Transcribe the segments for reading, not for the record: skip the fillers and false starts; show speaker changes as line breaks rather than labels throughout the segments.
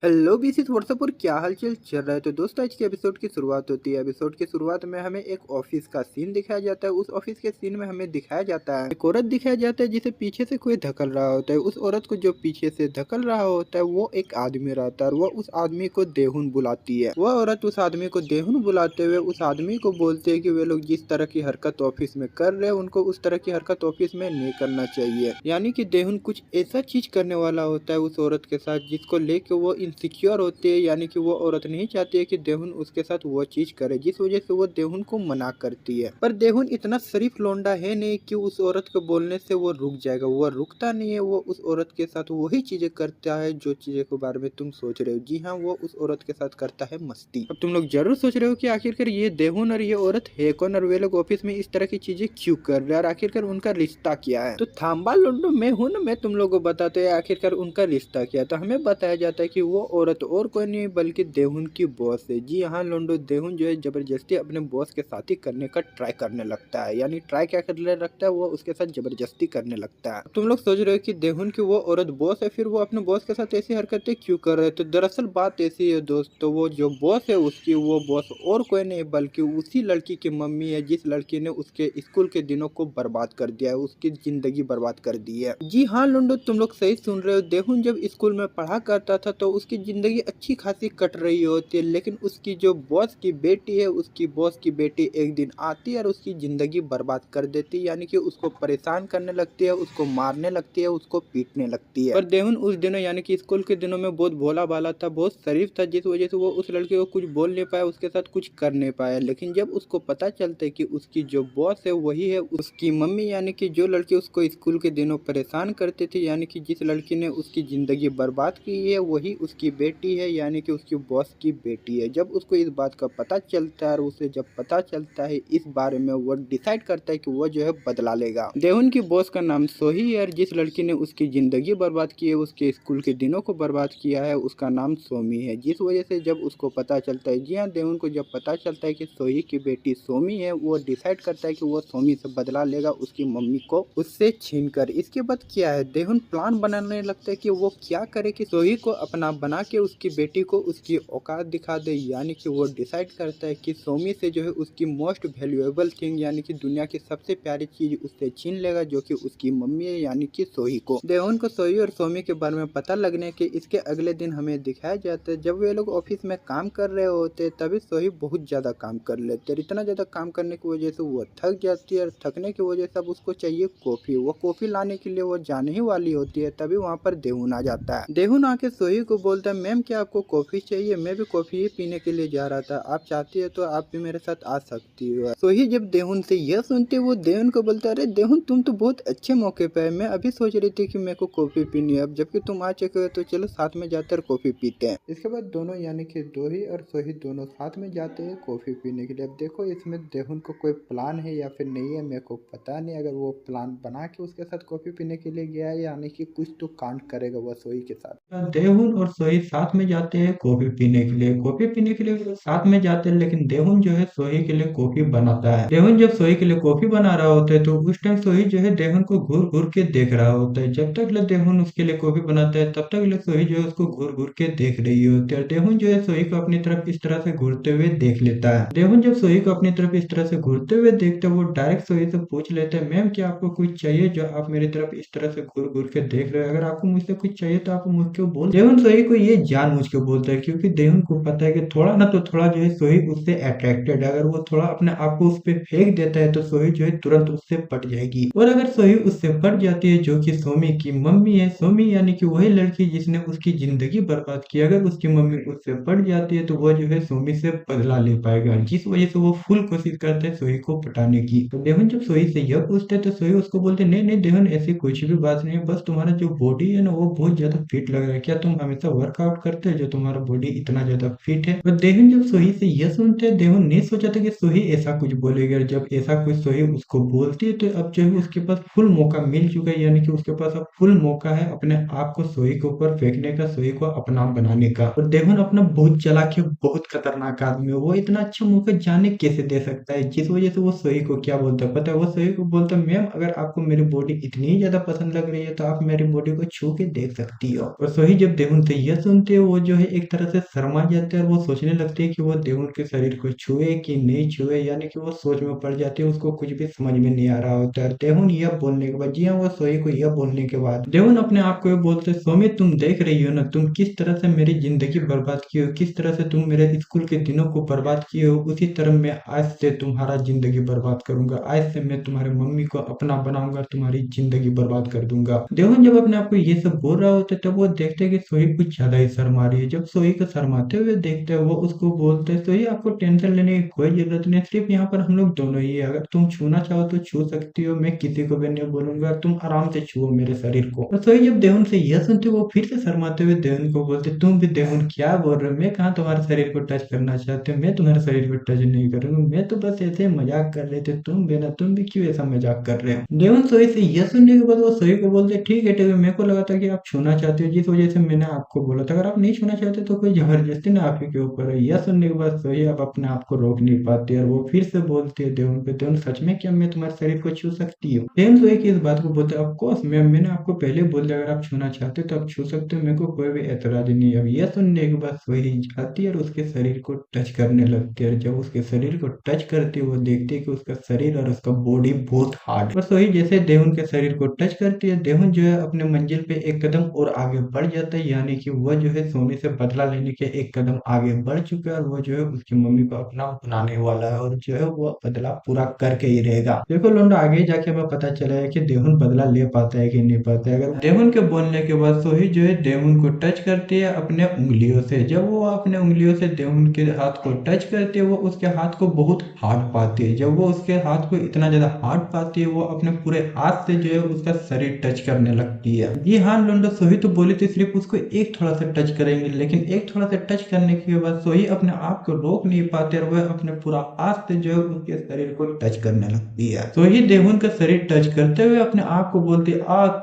Hello BCs WhatsApp पर क्या हालचाल चल रहा है। तो दोस्तों आज के एपिसोड की शुरुआत होती है। एपिसोड की शुरुआत में हमें एक ऑफिस का सीन दिखाया जाता है। उस ऑफिस के सीन में हमें दिखाया जाता है एक औरत दिखाया जाता है जिसे पीछे से कोई धकल रहा होता है। उस औरत को जो पीछे से धकल रहा होता है वो एक आदमी रहता है और वह उस आदमी को देहुन बुलाती है। वह औरत उस आदमी को देहुन बुलाते हुए उस आदमी को बोलते है कि वे लोग जिस तरह की हरकत ऑफिस में कर रहे हैं उनको उस तरह की हरकत ऑफिस में नहीं करना चाहिए। यानी कि देहुन कुछ ऐसा चीज करने वाला होता है उस औरत के साथ जिसको लेके वो इनसिक्योर होती है। यानी कि वो औरत नहीं चाहती है कि देहुन उसके साथ वो चीज करे, जिस वजह से वो देहुन को मना करती है। पर देहुन इतना शरीफ लौंडा है नहीं कि उस औरत को बोलने से वो रुक जाएगा। वो रुकता नहीं है, वो उस औरत के साथ वही चीजें करता है जो चीजें के बारे में तुम सोच रहे हो। जी हाँ, वो उस औरत के साथ करता है मस्ती। अब तुम लोग जरूर सोच रहे हो कि आखिरकार ये देहुन और ये औरत है कौन और वे लोग ऑफिस में इस तरह की चीजें क्यों कर रहे हैं और आखिरकार उनका रिश्ता क्या है। तो थांबा लोंडो मैं हूं ना, मैं तुम लोगों को बताते हैं आखिरकार उनका रिश्ता क्या है। तो हमें बताया जाता है कि वो औरत और कोई नहीं बल्कि देहुन की बॉस है। जी हाँ लोंडो, देहुन जो है जबरदस्ती अपने बॉस के साथ ही करने का ट्राई करने लगता है। यानी ट्राई क्या करने लगता है, वो उसके साथ जबरदस्ती करने लगता है। तुम लोग सोच रहे हो कि देहुन की वो औरत बॉस है, फिर वो अपने बॉस के साथ ऐसी हरकतें क्यों कर रहे हैं। तो दरअसल बात ऐसी है दोस्तों, वो जो बॉस है उसकी वो बॉस और कोई नहीं बल्कि उसी लड़की की मम्मी है जिस लड़की ने उसके स्कूल के दिनों को बर्बाद कर दिया है, उसकी जिंदगी बर्बाद कर दी है। जी हाँ लोंडो, तुम लोग सही सुन रहे हो। देहुन जब स्कूल में पढ़ा करता था तो उसकी जिंदगी अच्छी खासी कट रही होती है, लेकिन उसकी जो बॉस की बेटी है, उसकी बॉस की बेटी एक दिन आती है और उसकी जिंदगी बर्बाद कर देती है। यानी कि उसको परेशान करने लगती है, उसको मारने लगती है, उसको पीटने लगती है। पर देहुन उस दिनों यानी कि स्कूल के दिनों में बहुत भोला भाला था, बहुत शरीफ था, जिस वजह से वो उस लड़के को कुछ बोल नहीं पाया, उसके साथ कुछ कर नहीं पाया। लेकिन जब उसको पता चलता है कि उसकी जो बॉस है वही है उसकी मम्मी, यानी कि जो लड़की उसको स्कूल के दिनों परेशान करते थे, यानी कि जिस लड़की ने उसकी जिंदगी बर्बाद की है वही उसकी बेटी है, यानी कि उसकी बॉस की बेटी है। जब उसको इस बात का पता चलता है और उसे जब पता चलता है इस बारे में, वो डिसाइड करता है कि वो जो है बदला लेगा। देहुन की बॉस का नाम सोही है और जिस लड़की ने उसकी जिंदगी बर्बाद की है, उसके स्कूल के दिनों को बर्बाद किया है, उसका नाम सोमी है। जिस वजह से जब उसको पता चलता है, जी हाँ, देहुन को जब पता चलता है कि सोही की बेटी सोमी है, वो डिसाइड करता है कि वो सोमी से बदला लेगा उसकी मम्मी को उससे छीन कर। इसके बाद क्या है, देहुन प्लान बनाने लगता है कि वो क्या करे कि सोही को अपना बना के उसकी बेटी को उसकी औकात दिखा दे। यानी कि वो डिसाइड करता है कि सोमी से जो है उसकी मोस्ट वैल्यूएबल थिंग यानी कि दुनिया की सबसे प्यारी चीज उससे छीन लेगा, जो कि उसकी मम्मी है यानी कि सोही को। देहुन को सोही और सोमी के बारे में पता लगने के इसके अगले दिन हमें दिखाया जाता है जब वे लोग ऑफिस में काम कर रहे होते तभी सोही बहुत ज्यादा काम कर लेते हैं। इतना ज्यादा काम करने की वजह से वो थक जाती है और थकने की वजह से अब उसको चाहिए कॉफी। वो कॉफी लाने के लिए वो जाने ही वाली होती है, तभी वहाँ पर देहुन आ जाता है। देहुन आके सोही को बोलता है, मैम क्या आपको कॉफी चाहिए? मैं भी कॉफी ही पीने के लिए जा रहा था, आप चाहती है तो आप भी मेरे साथ आ सकती हो। सोही जब देहुन से यह सुनते वो देहुन को बोलता है, अरे देहुन तुम तो बहुत अच्छे मौके पे है, मैं अभी सोच रही थी कि मेरे को कॉफी पीनी है, अब जबकि तुम आ चुके हो तो चलो साथ में जाकर कॉफी पीते हैं। इसके बाद दोनों यानी कि दोही और सोही दोनों साथ में जाते हैं कॉफी पीने के लिए। अब देखो इसमें देहुन को कोई प्लान है या फिर नहीं है मेरे को पता नहीं। अगर वो प्लान बना के उसके साथ कॉफी पीने के लिए गया है, यानी कि कुछ तो कांड करेगा वो सोही के साथ। देहुन और सोही साथ में जाते हैं कॉफी पीने के लिए। कॉफी पीने के लिए वो साथ में जाते हैं, लेकिन देहुन जो है सोही के लिए कॉफी बनाता है। देहुन जब सोही के लिए कॉफी बना रहा होता है तो उस टाइम सोही जो है देहुन को घूर घूर के देख रहा होता है। जब तक देहुन उसके लिए कॉफी बनाता है तब तक सोही जो है उसको घूर घूर के देख रही होती है। देहुन जो है सोही को अपनी तरफ इस तरह से घूरते हुए देख लेता है। देहुन जब सोही को अपनी तरफ इस तरह से घूरते हुए देखते हैं, वो डायरेक्ट सोही से पूछ लेते हैं, मैम क्या आपको कुछ चाहिए जो आप मेरी तरफ इस तरह से घूर घूर के देख रहे हो? अगर आपको मुझसे कुछ चाहिए तो आप मुझको बोल। देहुन सोही को ये जानबूझ के बोलता है क्योंकि देहुन को पता है कि थोड़ा ना तो थोड़ा जो है सोही उससे अट्रैक्टेड है। अगर वो थोड़ा अपने आप को उस पर फेंक देता है तो सोही जो है तुरंत उससे पट जाएगी, और अगर सोही उससे पट जाती है जो कि सोमी की मम्मी है, सोमी यानी कि वही लड़की जिसने उसकी जिंदगी बर्बाद की, अगर उसकी मम्मी उससे पट जाती है तो वो जो है सोमी से बदला ले पाएगा, जिस वजह से वो फुल कोशिश करते हैं सोही को पटाने की। तो देहुन जब सोही से यह पूछते हैं तो सोही उसको बोलते नहीं नहीं देहुन, ऐसी कुछ भी बात नहीं है, बस तुम्हारा जो बॉडी है ना वो बहुत ज्यादा फिट लग रहा है, क्या तुम हमेशा वर्कआउट करते हो जो तुम्हारा बॉडी इतना ज्यादा फिट है? और देहुन जब सोही से यह सुनते हैं, देहुन नहीं सोचा था कि सोही ऐसा कुछ बोलेगी, और जब ऐसा कुछ सोही उसको बोलती है तो अब जो है उसके पास फुल मौका मिल चुका है, यानी कि उसके पास अब फुल मौका है अपने आप को सोही के ऊपर फेंकने का, सोही को अपना बनाने का। और देहुन अपना बहुत चालाक है, बहुत खतरनाक आदमी है, वो इतना अच्छा मौका जाने कैसे दे सकता है, जिस वजह से वो सोही को क्या बोलता है पता है? वो सोही को बोलता है, मैम अगर आपको मेरी बॉडी इतनी ही ज्यादा पसंद लग रही है तो आप मेरी बॉडी को छू के देख सकती हो। और सोही जब देहुन से यह सुनते ही वो जो है एक तरह से शर्मा जाते हैं और वो सोचने लगते हैं कि वो देहुन के शरीर को छुए कि नहीं छुए, यानी कि वो सोच में पड़ जाती है, उसको कुछ भी समझ में नहीं आ रहा होता है। देहुन यह बोलने के बाद, जी हाँ, वो सोई को यह बोलने के बाद देहुन अपने आप को ये बोलते, सोमी तुम देख रही हो ना, तुम किस तरह से मेरी जिंदगी बर्बाद की हो, किस तरह से तुम मेरे स्कूल के दिनों को बर्बाद किए हो, उसी तरह मैं आज से तुम्हारा जिंदगी बर्बाद करूंगा। आज से मैं तुम्हारे मम्मी को अपना बनाऊंगा, तुम्हारी जिंदगी बर्बाद कर दूंगा। देहुन जब अपने आप को ये सब बोल रहा होता है तब वो देखते हैं कि सोई कुछ ज्यादा ही शर्मा रही है। जब सोई को शर्माते हुए देखते हैं वो उसको बोलते हैं, सोई आपको टेंशन लेने की कोई जरूरत नहीं, सिर्फ यहाँ पर हम लोग दोनों ही है, अगर तुम छूना चाहो तो छू सकती हो, मैं किसी को भी नहीं बोलूंगा, तुम आराम से छुओ मेरे शरीर को। और सोई जब देहुन से यह सुनते वो फिर से शर्माते हुए देहुन को बोलते, तुम भी देहुन क्या बोल रहे हो, मैं कहाँ तुम्हारे शरीर को टच करना चाहते हो, मैं तुम्हारे शरीर को टच नहीं करूंगा, मैं तो बस ऐसे मजाक कर रहे थे, तुम भी क्यों ऐसा मजाक कर रहे हो। देहुन सोई से यह सुनने के बाद वो सोई को बोलते, ठीक है मेरे को लगा था कि आप छूना चाहते हो, जिस वजह से मैंने आपको बोला था, अगर आप नहीं छूना चाहते तो कोई जबरदस्ती ना आपके ऊपर है। यह सुनने के बाद सोई अब अपने आप को रोक नहीं पाती और वो फिर से बोलती है देहुन पे, देहुन सच में क्या मैं तुम्हारे शरीर को छू सकती हूँ। देहुन सोई की इस बात को बोलते, ऑफ कोर्स मैंने आपको पहले बोल दिया, अगर आप छूना चाहते हो तो आप छू सकते हो, मेरे को कोई भी एतराज नहीं है। अब यह सुनने के बाद सोई जाती है और उसके शरीर को टच करने लगती है, और जब उसके शरीर को टच करती है वो देखती है कि उसका शरीर और उसका बॉडी बहुत हार्ड। और सोई जैसे देहुन के शरीर को टच करती है, देहुन जो है अपने मंजिल पे एक कदम और आगे बढ़ जाता है, यानी कि वह जो है सोमी से बदला लेने के एक कदम आगे बढ़ चुका है और वो जो है उसकी मम्मी को अपना बनाने वाला है और जो है वो बदला पूरा करके ही रहेगा। देखो लोंडा, आगे जाके हमें पता चला है कि देहुन बदला ले पाता है कि नहीं पाता है। अगर देहुन के बोलने के बाद सोही जो है देहुन को टच करती है अपने उंगलियों से, जब वो अपने उंगलियों से देहुन के हाथ को टच करती है वो उसके हाथ को बहुत हार्ड पाती है। जब वो उसके हाथ को इतना ज्यादा हार्ड पाती है वो अपने पूरे हाथ से जो है उसका शरीर टच करने लगती है। जी हाँ लोंडा, सोही तो बोली थी सिर्फ उसको एक थोड़ा सा टच करेंगे, लेकिन एक थोड़ा सा टच करने के बाद सोही अपने आप को रोक नहीं पाते और वह अपने पूरा हाथ से जो है उसके शरीर को टच करने लगती है। सोही देहुन का शरीर टच करते हुए अपने आप को बोलती,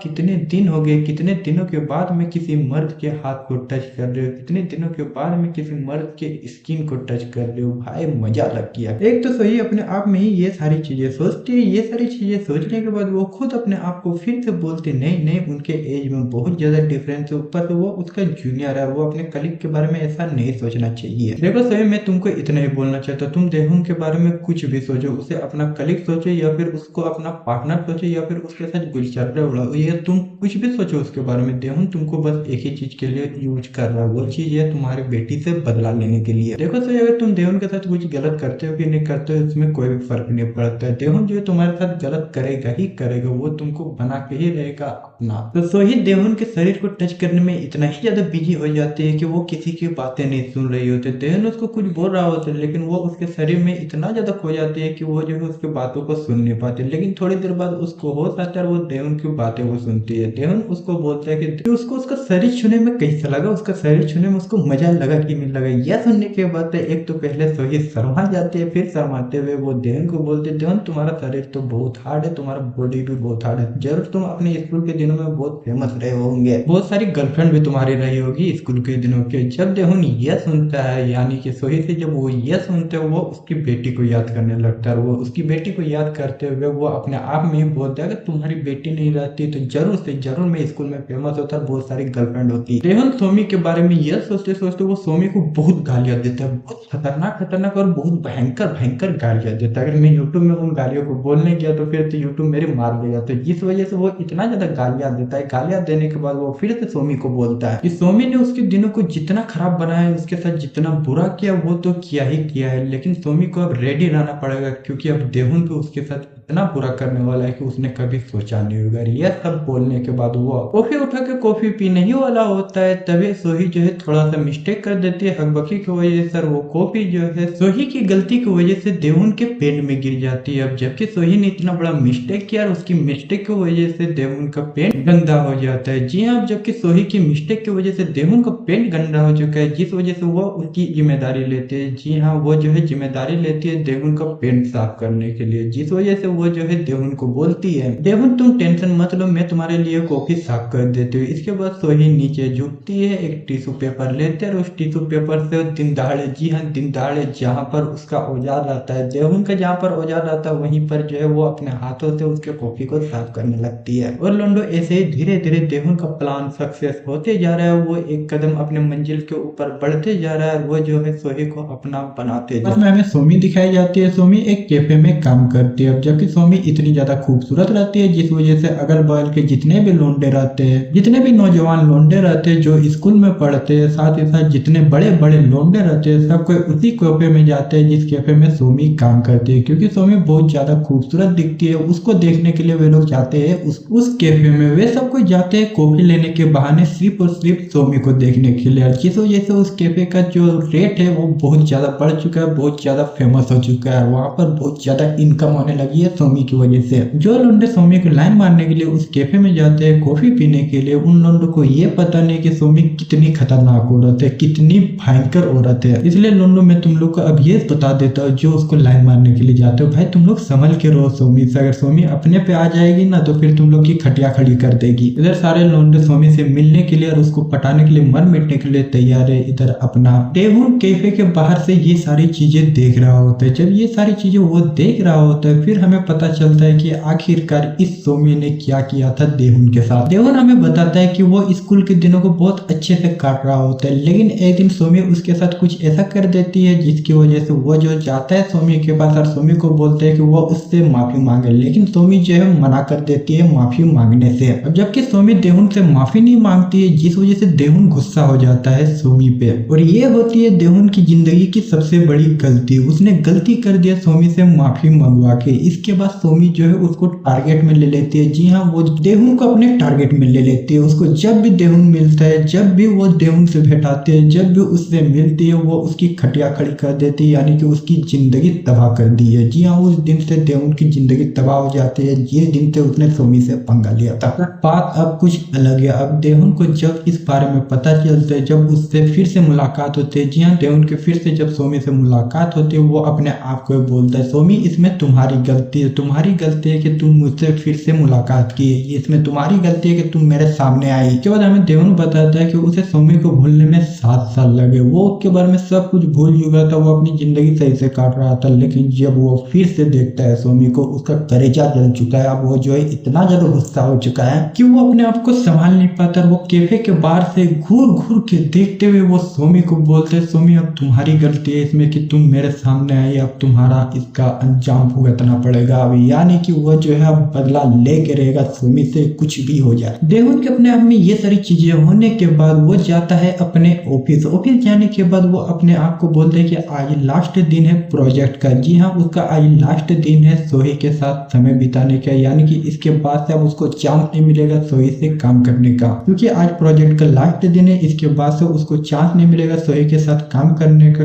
कितने दिन हो गए, कितने दिनों के बाद मैं किसी मर्द के हाथ को टच कर रही हूँ, कितने दिनों के बाद मैं किसी मर्द के स्किन को टच कर रही हूँ, भाई मजा लग गया। एक तो सोही अपने आप में ही ये सारी चीजें सोचती है, ये सारी चीजें सोचने के बाद वो खुद अपने आप को फिर से बोलती, नहीं उनके एज में बहुत ज्यादा डिफरेंस है, ऊपर से वो उसका जूनियर है, वो अपने कलीग के बारे में ऐसा नहीं सोचना चाहिए। देखो सोही, मैं तुमको इतना ही बोलना चाहता हूँ, तुम देहुन के बारे में कुछ भी सोचो, उसे अपना कलीग सोचो या फिर उसको अपना पार्टनर सोचो या फिर उसके साथ गुलचर्रे उड़ाओ, ये तुम कुछ भी सोचो उसके बारे में, देहुन तुमको बस एक ही चीज के लिए यूज कर रहा है, वो चीज है तुम्हारी बेटी से बदला लेने के लिए। देखो सोही, अगर तुम देहुन के साथ कुछ गलत करते हो कि नहीं करते हो इसमें कोई भी फर्क नहीं पड़ता है, देहुन जो है तुम्हारे साथ गलत करेगा ही करेगा, वो तुमको बना के ही रहेगा अपना। तो सोही देहुन के शरीर को टच करने में इतना ही ज्यादा बिजी हो जाती है कि वो किसी की बातें नहीं सुन रही होती। देहुन उसको कुछ बोल रहा होता है लेकिन वो उसके शरीर में इतना ज्यादा खो जाती है कि वो जो है उसकी बातों को सुन नहीं पाती। लेकिन थोड़ी देर बाद उसको होश आता है, वो देहुन की बातें वो सुनती है। देहुन उसको बोलता है कि उसको उसका शरीर छूने में कैसा लगा, उसका शरीर छूने में उसको मजा लगा कि नहीं लगा। यह सुनने के बाद एक तो पहले सोही शर्मा जाती है, फिर शर्माते हुए वो देहुन को बोलते, देहुन तुम्हारा शरीर तो बहुत हार्ड है, तुम्हारा बॉडी भी बहुत हार्ड है, जरूर तुम अपने स्कूल के दिनों में बहुत फेमस रहे होंगे, बहुत सारी गर्लफ्रेंड भी तुम्हारी रही होगी स्कूल के दिनों के। जब देहुन यह सुनता है, यानी कि सोही से जब वो यह सुनते हैं वो उसकी बेटी को याद करने लगता है। वो उसकी बेटी को याद करते हुए वो अपने आप में ही बोलता है, अगर तुम्हारी बेटी नहीं रहती तो जरूर से जरूर मैं स्कूल में फेमस होता, बहुत सारी गर्लफ्रेंड होती। देहुन सोमी के बारे में यह सोचते सोचते वो सोमी को बहुत गालियां देता है, बहुत खतरनाक और बहुत भयंकर गालियां देता है। अगर मैं यूट्यूब में उन गालियों को बोलने गया तो फिर तो यूट्यूब मेरे मार देगा, तो जिस वजह से वो इतना ज्यादा गालियां देता है। गालियां देने के बाद वो फिर से सोमी को बोलता है कि सोमी ने उसके दिनों को जितना खराब बनाया है, उसके साथ जितना बुरा किया वो तो किया ही किया है, लेकिन सोमी को अब रेडी रहना पड़ेगा क्योंकि अब देहुन को उसके साथ इतना बुरा करने वाला है कि उसने कभी सोचा नहीं होगा। यह सब बोलने के बाद वो कॉफी उठा के कॉफी पीने ही वाला होता है, तभी सोही जो है थोड़ा सा मिस्टेक कर देती है हकबकी की वजह से। वो कॉफी जो है सोही की गलती की वजह से देहुन के पेट में गिर जाती है। अब जबकि सोही ने इतना बड़ा मिस्टेक किया और उसकी मिस्टेक की वजह से देहुन का पेट गंदा हो जाता है। जी हाँ, जबकि सोही की मिस्टेक की वजह से देहुन का पेट गंदा हो चुका है, जिस वजह से वो उसकी जिम्मेदारी लेते हैं। जी हाँ, वो जो है जिम्मेदारी लेती है देहुन का पेट साफ करने के लिए, जिस वजह से वो जो है देहुन को बोलती है, देहुन तुम टेंशन मत लो, मैं तुम्हारे लिए कॉफी साफ कर देती हूँ। इसके बाद सोही नीचे झुकती है, एक टिश्यू पेपर लेते हैं और उस टिश्यू पेपर से दिन दहाड़े, जी हाँ दिन दहाड़े, जहाँ पर उसका औजार रहता है, देहुन का जहाँ पर औजार रहता है वहीं पर जो है वो अपने हाथों से उसके कॉफी को साफ करने लगती है। और लोंडो ऐसे ही धीरे धीरे देहुन का प्लान सक्सेस होते जा रहा है, वो एक कदम अपने मंजिल के ऊपर बढ़ते जा रहा है, वो जो है सोही को अपना बनाते जा रहा है। हमें सोमी दिखाई जाती है, सोमी एक कैफे में काम करती है, जबकि सोमी इतनी ज्यादा खूबसूरत रहती है जिस वजह से अगल बगल के जितने भी लोंडे रहते हैं, जितने भी नौजवान लोंडे रहते हैं जो स्कूल में पढ़ते हैं, साथ ही साथ जितने बड़े बड़े लोंडे रहते हैं, सब कोई उसी कैफे में जाते हैं जिस कैफे में सोमी काम करती है, क्योंकि सोमी बहुत ज्यादा खूबसूरत दिखती है। उसको देखने के लिए वे लोग जाते हैं उस कैफे में। वे सब कोई जाते हैं कॉफी लेने के बहाने सिर्फ और सिर्फ सोमी को देखने के लिए, जिस वजह से उस कैफे का जो रेट है वो बहुत ज्यादा बढ़ चुका है, बहुत ज्यादा फेमस हो चुका है, वहाँ पर बहुत ज्यादा इनकम होने लगी है सोमी की वजह से। जो लोंडे सोमी को लाइन मारने के लिए उस कैफे में जाते हैं कॉफी पीने के लिए, उन लोंडों को ये पता नहीं कि सोमी कितनी खतरनाक औरत है, कितनी भयंकर औरत है। इसलिए लोंडो मैं तुम लोग को अब ये बता देता हूँ जो उसको लाइन मारने के लिए जाते हो, भाई तुम लोग संभल के रहो सोमी से, अगर सोमी अपने पे आ जाएगी ना तो फिर तुम लोग की खटिया खड़ी कर देगी। इधर सारे लोंडे सोमी से मिलने के लिए और उसको पटाने के लिए, मर मिटने के लिए तैयार है। इधर अपना देहुन कैफे के बाहर से ये सारी चीजें देख रहा होता है। जब ये सारी चीजें वो देख रहा होता है फिर हमें पता चलता है कि आखिरकार इस सोमी ने क्या किया था देहुन के साथ। देहुन हमें बताता है कि वो स्कूल के दिनों को बहुत अच्छे से काट रहा होता है, लेकिन एक दिन सोमी उसके साथ कुछ ऐसा कर देती है जिसकी वजह से वो जो जाता है सोमी के पास और सोमी को बोलते है कि वो उससे माफी मांगे, लेकिन सोमी जो है मना कर देती है माफी मांगने से। अब जबकि सोमी देहुन से माफी नहीं मांगती है, जिस वजह से देहुन गुस्सा हो जाता है सोमी पे, और ये होती है देहुन की जिंदगी की सबसे बड़ी गलती। उसने गलती कर दिया सोमी से माफी मंगवा के। इसके बाद सोमी जो है उसको टारगेट में ले लेती है, जी हाँ वो देहुन को अपने टारगेट में ले लेती है। उसको जब भी देहुन मिलता है, जब भी वो देहुन से भेटाते हैं, जब भी उससे मिलती है, वो उसकी खटिया खड़ी कर देती है, यानी कि उसकी जिंदगी तबाह कर दी है। जी हाँ उस दिन से देहुन की जिंदगी तबाह हो जाती है, ये दिन से उसने सोमी से पंगा लिया था। बात अब कुछ अलग है। अब देहुन को जब इस बारे में पता चलता है, जब उससे फिर से मुलाकात होती है, जी हाँ देहुन के फिर से जब सोमी से मुलाकात होती है, वो अपने आप को बोलता है सोमी इसमें तुम्हारी गलती है, तुम्हारी गलती है कि तुम मुझसे फिर से मुलाकात की, इसमें तुम्हारी गलती है कि तुम मेरे सामने आई। इसके बाद हमें देहुन बताता है कि उसे सोमी को भूलने में 7 साल लगे। वो उसके बारे में सब कुछ भूल चुका था, वो अपनी जिंदगी सही से काट रहा था, लेकिन जब वो फिर से देखता है सोमी को, उसका कलेजा जल चुका है। अब वो जो है इतना ज्यादा गुस्सा हो चुका है कि वो अपने आप को संभाल नहीं पाता। वो कैफे के बाहर से घूर घूर के देखते हुए वो सोमी को बोलते हैं सोमी अब तुम्हारी गलती है इसमें कि तुम मेरे सामने आई, अब तुम्हारा इसका अंजाम भुगतना पड़ेगा। अब यानी कि वो जो है अब बदला लेके रहेगा सोमी से, कुछ भी हो जाए। देहुन के अपने आप में ये सारी चीजें होने के बाद वो जाता है अपने ऑफिस। ऑफिस जाने के बाद वो अपने आप को बोलते हैं कि आज लास्ट दिन है प्रोजेक्ट का। जी हाँ उसका आज लास्ट दिन है सोही के साथ समय बिताने का, यानी कि इसके बाद से अब उसको चांस नहीं मिलेगा सोही से काम करने का, क्योंकि आज प्रोजेक्ट का लास्ट दिन है। इसके बाद से उसको चांस नहीं मिलेगा सोही के साथ काम करने का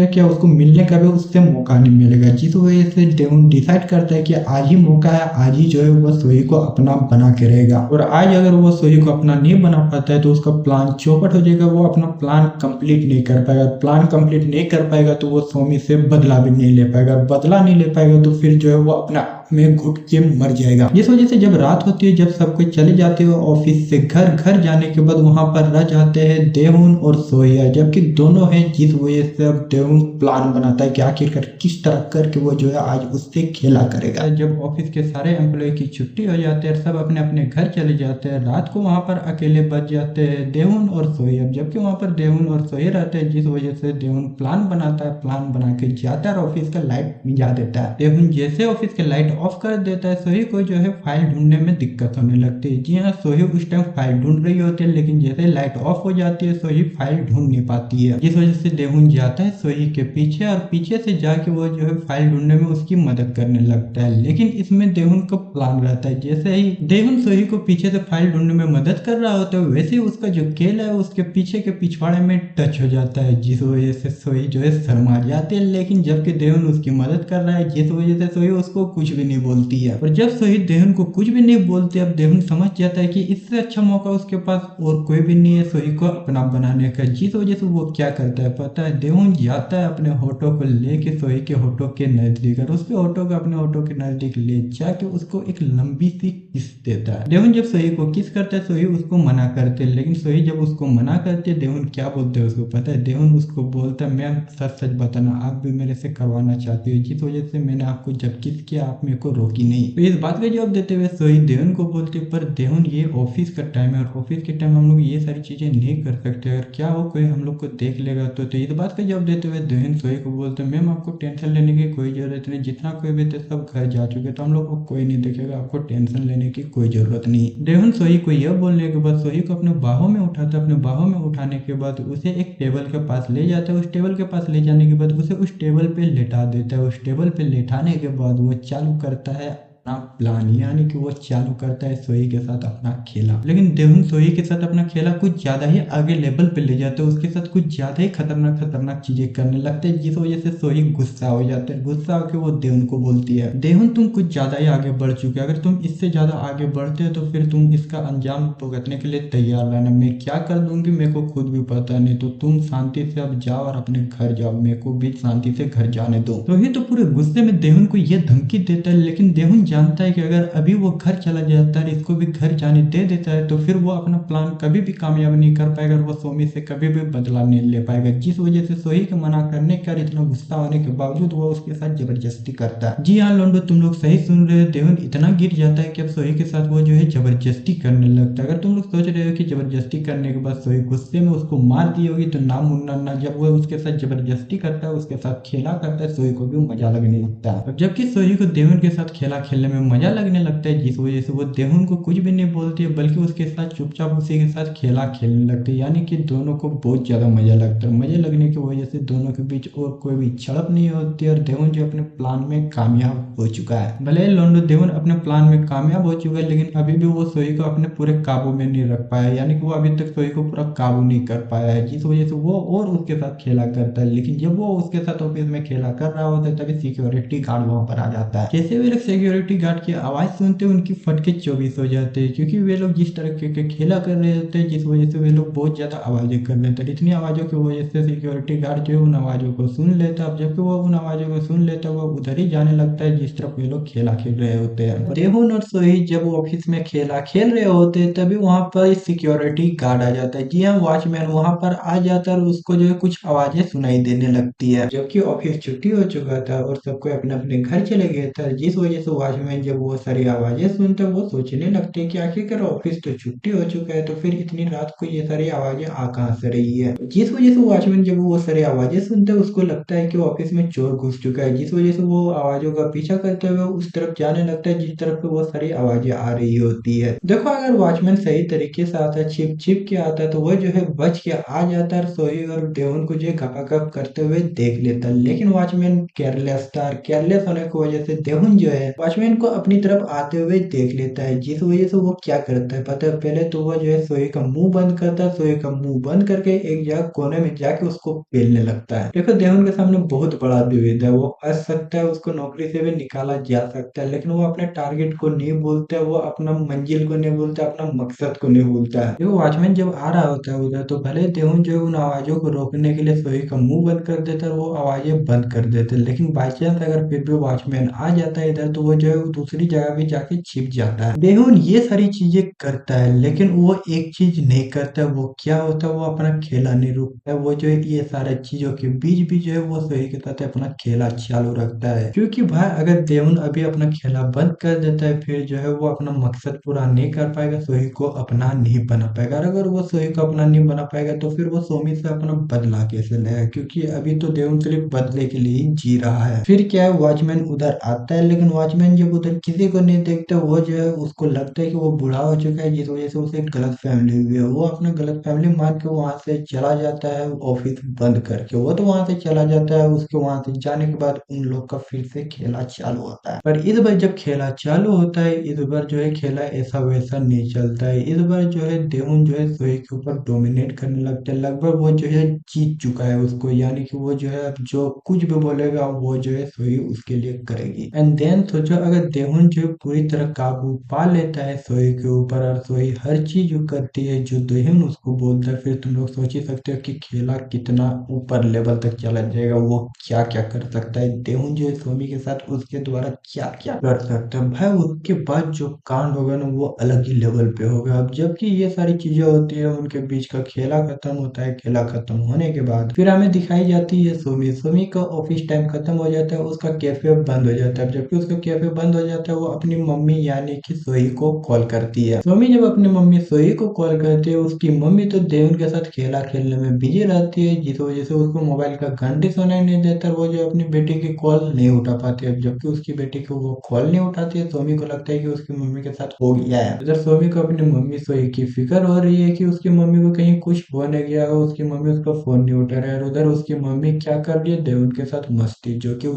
क्या उसको मिलने का भी उससे मौका नहीं मिलेगा, जिस वजह से देहुन डिसाइड करता है कि आज ही मौका है, आज ही जो है वो सोही को अपना बना के रहेगा। और आज अगर वो सोही को अपना नहीं बना पाता है तो उसका प्लान चौपट हो जाएगा, वो अपना प्लान कंप्लीट नहीं कर पाएगा। प्लान कंप्लीट नहीं कर पाएगा तो वो सोमी से बदला भी नहीं ले पाएगा, बदला नहीं ले पाएगा तो फिर जो है वो अपना में घुट के मर जाएगा। इस वजह से जब रात होती है, जब सब कोई चले जाते हो ऑफिस से, घर जाने के बाद वहां पर रह जाते हैं देहुन और सोहिया, जबकि दोनों हैं, जिस वजह से अब देहुन प्लान बनाता है कि आखिरकार किस तरह करके वो जो है आज उससे खेला करेगा। जब ऑफिस के सारे एम्प्लॉय की छुट्टी हो जाती है, सब अपने अपने घर चले जाते हैं, रात को वहां पर अकेले बच जाते हैं देहुन और सोहिया, जबकि वहां पर देहुन और सोहिया रहते हैं, जिस वजह से देहुन प्लान बनाता है, प्लान बना के जाता है ऑफिस का लाइट मिला देता है। देहुन जैसे ऑफिस के लाइट ऑफ कर देता है, सोही को जो है फाइल ढूंढने में दिक्कत होने लगती है। जी हाँ सोही उस टाइम फाइल ढूंढ रही होती है, लेकिन जैसे लाइट ऑफ हो जाती है सोही फाइल ढूंढ नहीं पाती है, जिस वजह से देहुन जाता है सोही के पीछे और पीछे से जाके वो जो है फाइल ढूंढने में उसकी मदद करने लगता है। लेकिन इसमें देहुन का प्लान रहता है, जैसे ही देहुन सोही को पीछे से फाइल ढूंढने में मदद कर रहा होता है, वैसे ही उसका जो केल है उसके पीछे के पिछवाड़े में टच हो जाता है, जिस वजह से सोही जो है शर्मा जाती है। लेकिन जबकि देहुन उसकी मदद कर रहा है, जिस वजह से सोही उसको कुछ भी नहीं बोलती है। और जब सोही देहुन को कुछ भी नहीं बोलती, अब देहुन समझ जाता है कि इससे अच्छा मौका उसके पास और कोई भी नहीं है सोही को अपना बनाने का। जिस वजह से वो क्या करता है पता है, देहुन जाता है अपने होठों को लेके सोही के होठों के नजदीक, और उसके होठों को अपने होठों के नजदीक ले जाके उसको एक लंबी सी किस देता है। देहुन जब सोही को किस करता है, सोही उसको मना करते है, लेकिन सोही जब उसको मना करते है, देहुन क्या बोलते हैं उसको पता है, देहुन उसको बोलता है मैम सच सच बताना, आप भी मेरे से करवाना चाहती हो, जिस वजह से मैंने आपको जब किस किया आप मेरे को रोकी नहीं। तो इस बात का जवाब देते हुए सोही देहुन को बोलती है, पर देहुन ये ऑफिस का टाइम है और ऑफिस के टाइम हम लोग ये सारी चीजें नहीं कर सकते, अगर क्या हो कोई हम लोग को देख लेगा तो इस बात का जवाब देते हुए देहुन सोही को बोलते हैं मैम आपको टेंशन लेने की कोई जरूरत नहीं, जितना कोई भी थे सब घर जा चुके, तो हम लोग को कोई नहीं देखेगा, आपको टेंशन लेने की कोई जरूरत नहीं। देहुन सोही को यह बोलने के बाद सोही को अपने बाहों में उठाता है, अपने बाहों में उठाने के बाद उसे एक टेबल के पास ले जाता है, उस टेबल के पास ले जाने के बाद उसे उस टेबल पे लेटा देता है। उस टेबल पे लेटाने के बाद वो चालू करता है अपना प्लान, यानी कि वो चालू करता है सोही के साथ अपना खेला। लेकिन देहुन सोही के साथ अपना खेला कुछ ज्यादा ही आगे लेवल पे ले जाते हैं, उसके साथ कुछ ज्यादा ही खतरनाक खतरनाक चीजें करने लगते हैं, जिस वजह से सोही गुस्सा हो जाते हैं। गुस्सा होकर वो देहुन को बोलती है देहुन तुम कुछ ज्यादा ही आगे बढ़ चुके हो, अगर तुम इससे ज्यादा आगे बढ़ते हो तो फिर तुम इसका अंजाम भुगतने के लिए तैयार रहना, मैं क्या कर दूंगी मेरे को खुद भी पता नहीं, तो तुम शांति से अब जाओ और अपने घर जाओ, मेरे को भी शांति से घर जाने दो। सोही तो पूरे गुस्से में देहुन को यह धमकी देता है, लेकिन देहुन जानता है कि अगर अभी वो घर चला जाता है, इसको भी घर जाने दे देता है, तो फिर वो अपना प्लान कभी भी कामयाब नहीं कर पाएगा और वो सोमी से कभी भी बदला नहीं ले पाएगा, जिस वजह से सोही के मना करने का इतना गुस्सा होने के बावजूद वो उसके साथ जबरदस्ती करता है। जी हाँ लोंडो, तुम लोग सही सुन रहे हो, देहुन इतना गिर जाता है कि अब सोही के साथ वो जो है जबरदस्ती करने लगता है। अगर तुम लोग सोच रहे हो कि जबरदस्ती करने के बाद सोही गुस्से में उसको मार दी होगी, तो ना मुन्ना ना, जब वो उसके साथ जबरदस्ती करता है, उसके साथ खेला करता है, सोही को भी मजा लगने लगता है। अब जबकि सोही को देहुन के साथ खेला खेलने में मजा लगने लगता है, जिस वजह से वो देहुन को कुछ भी नहीं बोलती है, बल्कि उसके साथ चुपचाप उसी के साथ खेला खेलने लगती है, यानी कि दोनों को बहुत ज्यादा मजा लगता है। मजे लगने की वजह से दोनों के बीच और कोई भी झड़प नहीं होती और देहुन जो अपने प्लान में कामयाब हो चुका है। भले ही लोंडो देहुन अपने प्लान में कामयाब हो चुका है, लेकिन अभी भी वो सोही को अपने पूरे काबू में नहीं रख पाया, यानी कि वो अभी तक सोही को पूरा काबू नहीं कर पाया है, जिस वजह से वो और उसके साथ खेला करता है। लेकिन जब वो उसके साथ ऑफिस में खेला कर रहा होता है, तभी सिक्योरिटी गार्ड वहां पर आ जाता है। जैसे वे लोग सिक्योरिटी गार्ड की आवाज सुनते हैं, उनकी फटके 24 हो जाते हैं, क्योंकि वे लोग जिस तरह के खेला कर रहे होते हैं, जिस वजह से वे लोग बहुत ज्यादा आवाजें कर लेते हैं। इतनी आवाजों की वजह से सिक्योरिटी गार्ड जो है उन आवाजों को सुन लेता है। अब जबकि वो उन आवाजों को सुन लेता है, वो उधर ही जाने लगता है जिस तरफ वे लोग खेला खेल रहे होते हैं। देहुन और सोही जब ऑफिस में खेला खेल रहे होते हैं, तभी वहां पर सिक्योरिटी गार्ड आ जाता है। जी हाँ, वॉचमैन वहां पर आ जाता है और उसको जो है कुछ आवाजें सुनाई देने लगती है, जबकि ऑफिस छुट्टी हो चुका था और सबको अपने अपने घर चले गए थे, जिस वजह से वॉचमैन जब वो सारी आवाजें सुनते वो सोचने लगते हैं कि आखिरकार ऑफिस तो छुट्टी हो चुका है, तो फिर इतनी रात को ये सारी आवाजें आ कहाँ से रही है। जिस वजह से वॉचमैन जब वो सारी आवाजें सुनते हैं, उसको लगता है कि ऑफिस में चोर घुस चुका है, जिस वजह से वो आवाजों का पीछा करते हुए उस तरफ जाने लगता है जिस तरफ से वो सारी आवाजें आ रही होती है। देखो, अगर वॉचमैन सही तरीके से आता, छिप छिप के आता, तो वो जो है बच के आ जाता है, सोही और देहुन को जो है गपागप करते हुए देख लेता। लेकिन वॉचमैन केयरलेस था, केयरलेस होने की वजह से देहुन जो है वॉचमैन को अपनी तरफ आते हुए देख लेता है, जिस वजह से वो क्या करता है पता है, पहले तो वो जो है सोही का मुंह बंद करता है, सोही का मुंह बंद करके एक जगह कोने में जाके उसको पेलने लगता है। देखो, देहुन के सामने बहुत बड़ा दुविधा है, वो फंस सकता है, उसको नौकरी से भी निकाला जा सकता है, लेकिन वो अपने टारगेट को नहीं बोलता है, वो अपना मंजिल को नहीं बोलता, अपना मकसद को नहीं बोलता है। देखो, वॉचमैन जब आ रहा होता है उधर, तो भले देहुन जो है उन आवाजों को रोकने के लिए सोही का मुंह बंद कर देता है और वो आवाजें बंद कर देते हैं, लेकिन बाई चांस अगर फिर भी वॉचमैन आ जाता है इधर, तो वो जो है दूसरी जगह भी जाके छिप जाता है। देहुन ये सारी चीजें करता है, लेकिन वो एक चीज नहीं करता है, वो क्या होता है, वो अपना खेला नहीं रोकता है, वो जो है ये सारे चीजों के बीच भी जो है वो सोही के साथ अपना खेला चालू रखता है, क्योंकि भाई अगर देहुन अभी अपना खेला बंद कर देता है, फिर जो है वो अपना मकसद पूरा नहीं कर पाएगा, सोही को अपना नहीं बना पाएगा। और अगर वो सोही को अपना नहीं बना पाएगा, तो फिर वो सोमी से अपना बदला कैसे लेगा, क्योंकि अभी तो देहुन सिर्फ बदले के लिए ही जी रहा है। फिर क्या है, वॉचमैन उधर आता है, लेकिन वॉचमैन जब उधर किसी को नहीं देखता, वो जो है उसको लगता है कि वो बूढ़ा हो चुका है, जिस वजह से उसे गलत फैमिली हुई है, वो अपना गलत फैमिली मान के वहां से चला जाता है ऑफिस बंद करके। वो तो वहां से चला जाता है, उसके वहां से जाने के बाद उन लोग का फिर से खेला चालू होता है। पर इस बार जब खेला चालू होता है, इस बार जो है खेला ऐसा वैसा नहीं चलता है। इस बार जो है देहुन जो है सोही के ऊपर डोमिनेट करने लगता है, लगभग वो जो है जीत चुका है उसको, यानी कि वो जो है अब जो कुछ भी बोलेगा वो जो है सोही उसके लिए करेगी। एंड देन सोचो, अगर
बाद देहुन जो पूरी तरह काबू पा लेता है सोई के ऊपर और सोई हर चीज वो करती है जो देहुन उसको बोलता है। फिर तुम लोग सोच ही सकते हो कि खेला कितना ऊपर लेवल तक चला जाएगा, वो क्या क्या कर सकता है देहुन जो है सोमी के साथ, उसके द्वारा क्या क्या कर सकता है भाई। उसके बाद जो कांड होगा ना वो अलग ही लेवल पे होगा। अब जबकि ये सारी चीजें होती है उनके बीच का खेला खत्म होता है। खेला खत्म होने के बाद फिर हमें दिखाई जाती है सोमी। सोमी का ऑफिस टाइम खत्म हो जाता है, उसका कैफे बंद हो जाता है। जबकि उसका कैफे बंद हो जाता है वो अपनी मम्मी यानी कि सोही को कॉल करती है। सोमी जब अपनी मम्मी सोही को कॉल करती है, उसकी मम्मी तो देवन के साथ खेला खेलने में बिजी रहती है, जिस वजह से उसको मोबाइल का घंटी सुनाई नहीं देता। वो जो अपनी बेटी की कॉल नहीं उठा पाती है। जबकि उसकी बेटी को वो कॉल नहीं उठाती है, सोमी को लगता है कि उसकी मम्मी के साथ हो गया है। इधर सोमी को अपनी मम्मी सोही की फिक्र हो रही है कि उसकी मम्मी को कहीं कुछ हो नहीं गया हो, उसकी मम्मी उसका फोन नहीं उठा रहा है। और उधर उसकी मम्मी क्या कर रही है, देवन के साथ मस्ती। जो कि